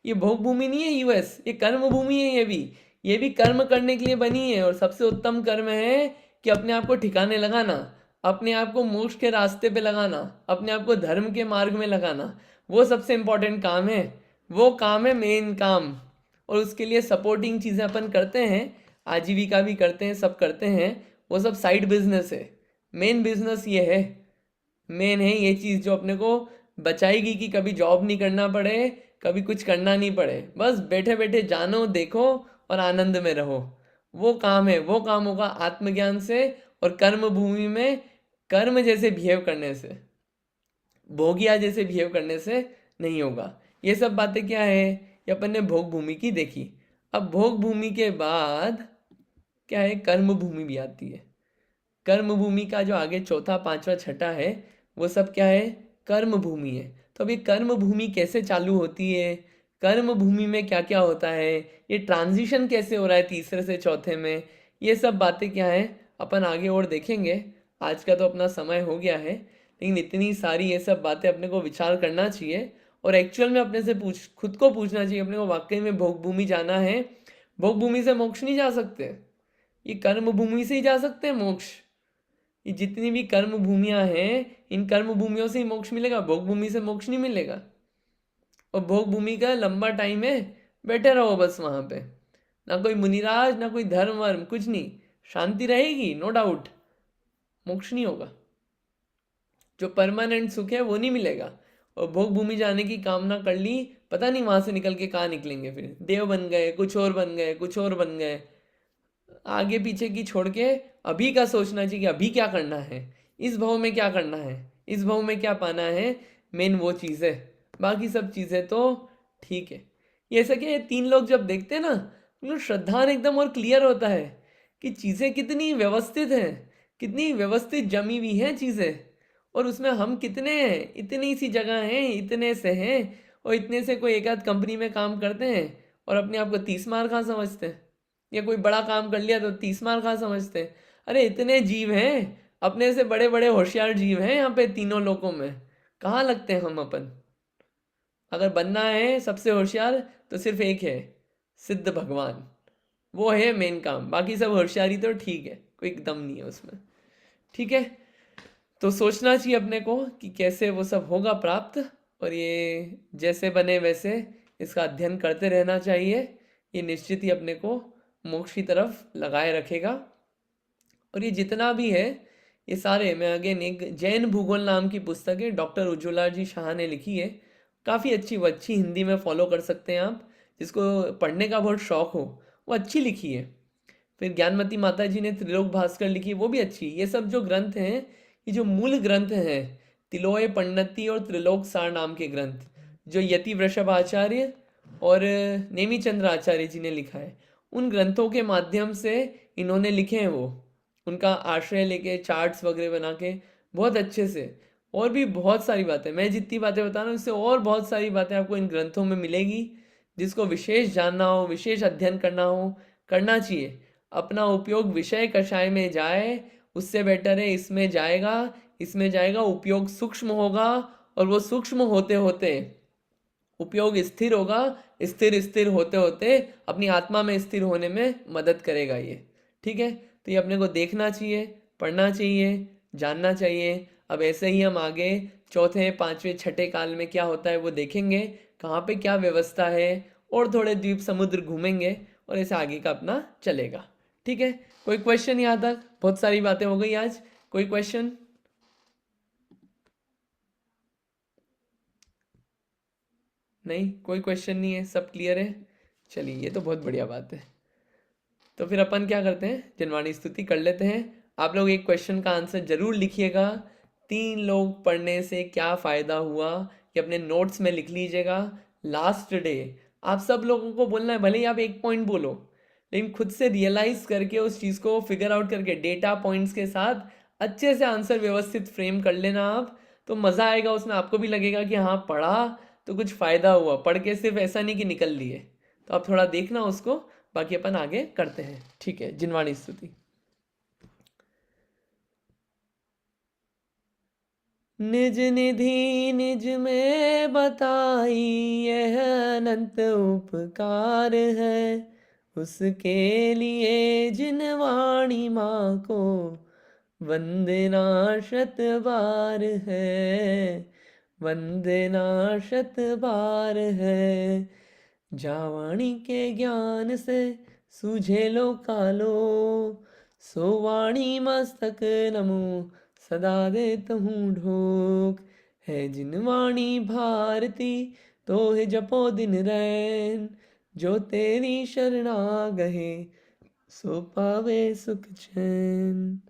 ये भोग भूमि नहीं है यूएस, ये कर्म भूमि है। ये भी कर्म करने के लिए बनी है, और सबसे उत्तम कर्म है कि अपने आप को ठिकाने लगाना, अपने आप को मोक्ष के रास्ते पे लगाना, अपने आप को धर्म के मार्ग में लगाना, वो सबसे इम्पोर्टेंट काम है। वो काम है मेन काम। और उसके लिए सपोर्टिंग चीज़ें अपन करते हैं, आजीविका भी करते हैं, सब करते हैं, वो सब साइड बिजनेस है। मेन बिजनेस ये है, मेन है ये चीज़ जो अपने को बचाएगी कि कभी जॉब नहीं करना पड़े, कभी कुछ करना नहीं पड़े, बस बैठे बैठे जानो, देखो और आनंद में रहो। वो काम है, वो काम होगा आत्मज्ञान से और कर्म भूमि में कर्म जैसे बिहेव करने से, भोगिया जैसे बिहेव करने से नहीं होगा। ये सब बातें क्या है, ये अपन ने भोग भूमि की देखी। अब भोग भूमि के बाद क्या है, कर्म भूमि भी आती है। कर्म भूमि का जो आगे चौथा पांचवा छठा है, वो सब क्या है, कर्म भूमि है। तो अभी कर्म भूमि कैसे चालू होती है, कर्म भूमि में क्या क्या होता है, ये ट्रांजिशन कैसे हो रहा है तीसरे से चौथे में, ये सब बातें क्या है अपन आगे और देखेंगे। आज का तो अपना समय हो गया है, लेकिन इतनी सारी ये सब बातें अपने को विचार करना चाहिए, और एक्चुअल में अपने से खुद को पूछना चाहिए अपने को, वाकई में भोग भूमि जाना है। भोग भूमि से मोक्ष नहीं जा सकते, ये कर्म भूमि से ही जा सकते हैं मोक्ष। ये जितनी भी कर्म भूमियां हैं, इन कर्म भूमियों से ही मोक्ष मिलेगा, भोग भूमि से मोक्ष नहीं मिलेगा। और भोग भूमि का लंबा टाइम है, बैठे रहो बस वहां पे, ना कोई मुनिराज, ना कोई धर्म वर्म, कुछ नहीं, शांति रहेगी नो डाउट, मोक्ष नहीं होगा। जो परमानेंट सुख है वो नहीं मिलेगा। और भोग भूमि जाने की कामना कर ली, पता नहीं वहां से निकल के कहाँ निकलेंगे, फिर देव बन गए, कुछ और बन गए, कुछ और बन गए। आगे पीछे की छोड़ के अभी का सोचना चाहिए कि अभी क्या करना है, इस भाव में क्या करना है, इस भाव में क्या पाना है, मेन वो चीज़ है। बाकी सब चीज़ें तो ठीक है। ये ऐसा क्या है, तीन लोग जब देखते हैं ना, तो श्रद्धान एकदम और क्लियर होता है कि चीज़ें कितनी व्यवस्थित हैं, कितनी व्यवस्थित जमी हुई हैं चीज़ें, और उसमें हम कितने हैं, इतनी सी जगह हैं, इतने से हैं, और इतने से कोई एक आध कंपनी में काम करते हैं और अपने आप को 30 मार कहाँ समझते हैं, या कोई बड़ा काम कर लिया तो 30 मार कहाँ समझते हैं। अरे इतने जीव हैं, अपने से बड़े बड़े होशियार जीव हैं यहाँ पे तीनों लोकों में, कहाँ लगते हैं हम अपन। अगर बनना है सबसे होशियार तो सिर्फ एक है, सिद्ध भगवान। वो है मेन काम, बाकी सब होशियारी तो ठीक है, कोई दम नहीं है उसमें। ठीक है, तो सोचना चाहिए अपने को कि कैसे वो सब होगा प्राप्त, और ये जैसे बने वैसे इसका अध्ययन करते रहना चाहिए। ये निश्चित ही अपने को मोक्ष की तरफ लगाए रखेगा। और ये जितना भी है, ये सारे, मैं अगेन, एक जैन भूगोल नाम की पुस्तक है, डॉक्टर उज्ज्वला जी शाह ने लिखी है। काफ़ी अच्छी, वो अच्छी हिंदी में फॉलो कर सकते हैं आप, जिसको पढ़ने का बहुत शौक हो, वो अच्छी लिखी है। फिर ज्ञानमती माता जी ने त्रिलोक भास्कर लिखी, वो भी अच्छी। ये सब जो ग्रंथ हैं, ये जो मूल ग्रंथ हैं, तिलोय पंडिती और त्रिलोक सार नाम के ग्रंथ, जो यति वृषभ आचार्य और नेमी चंद्र आचार्य जी ने लिखा है, उन ग्रंथों के माध्यम से इन्होंने लिखे हैं। वो उनका आश्रय लेके चार्ट्स वगैरह बना के बहुत अच्छे से, और भी बहुत सारी बातें, मैं जितनी बातें बता रहा हूँ इससे और बहुत सारी बातें आपको इन ग्रंथों में मिलेगी। जिसको विशेष जानना हो, विशेष अध्ययन करना हो, करना चाहिए। अपना उपयोग विषय कषाय में जाए, उससे बेटर है इसमें जाएगा। इसमें जाएगा, उपयोग सूक्ष्म होगा, और वो सूक्ष्म होते होते उपयोग स्थिर होगा। स्थिर स्थिर होते होते अपनी आत्मा में स्थिर होने में मदद करेगा ये। ठीक है, तो ये अपने को देखना चाहिए, पढ़ना चाहिए, जानना चाहिए। अब ऐसे ही हम आगे चौथे, पांचवें, छठे काल में क्या होता है वो देखेंगे, कहाँ पे क्या व्यवस्था है, और थोड़े द्वीप समुद्र घूमेंगे, और ऐसे आगे का अपना चलेगा। ठीक है, कोई क्वेश्चन यहाँ तक? बहुत सारी बातें हो गई आज, कोई क्वेश्चन? नहीं, कोई क्वेश्चन नहीं है, सब क्लियर है। चलिए, ये तो बहुत बढ़िया बात है। तो फिर अपन क्या करते हैं, जनवाणी स्तुति कर लेते हैं। आप लोग एक क्वेश्चन का आंसर जरूर लिखिएगा, 3 लोग पढ़ने से क्या फ़ायदा हुआ, ये अपने नोट्स में लिख लीजिएगा। लास्ट डे आप सब लोगों को बोलना है, भले ही आप एक पॉइंट बोलो, लेकिन खुद से रियलाइज करके उस चीज़ को फिगर आउट करके डेटा पॉइंट्स के साथ अच्छे से आंसर व्यवस्थित फ्रेम कर लेना आप, तो मज़ा आएगा उसमें। आपको भी लगेगा कि हाँ, पढ़ा तो कुछ फ़ायदा हुआ, पढ़ के सिर्फ ऐसा नहीं कि निकल लिए। तो आप थोड़ा देखना उसको, बाकी अपन आगे करते हैं। ठीक है, जिनवाणी स्तुति। निज निधि निज में बताई, यह अनंत उपकार है, उसके लिए जिनवाणी माँ को वंदना शत बार है, वंदना शत बार है। जावाणी के ज्ञान से सूझे लो कालो, सो वाणी मस्तक नमो सदा देत हूँ ढोक। है जिनवाणी भारती तो है जपो दिन रैन, जो तेरी शरणा गहे सो पावे सुख चैन।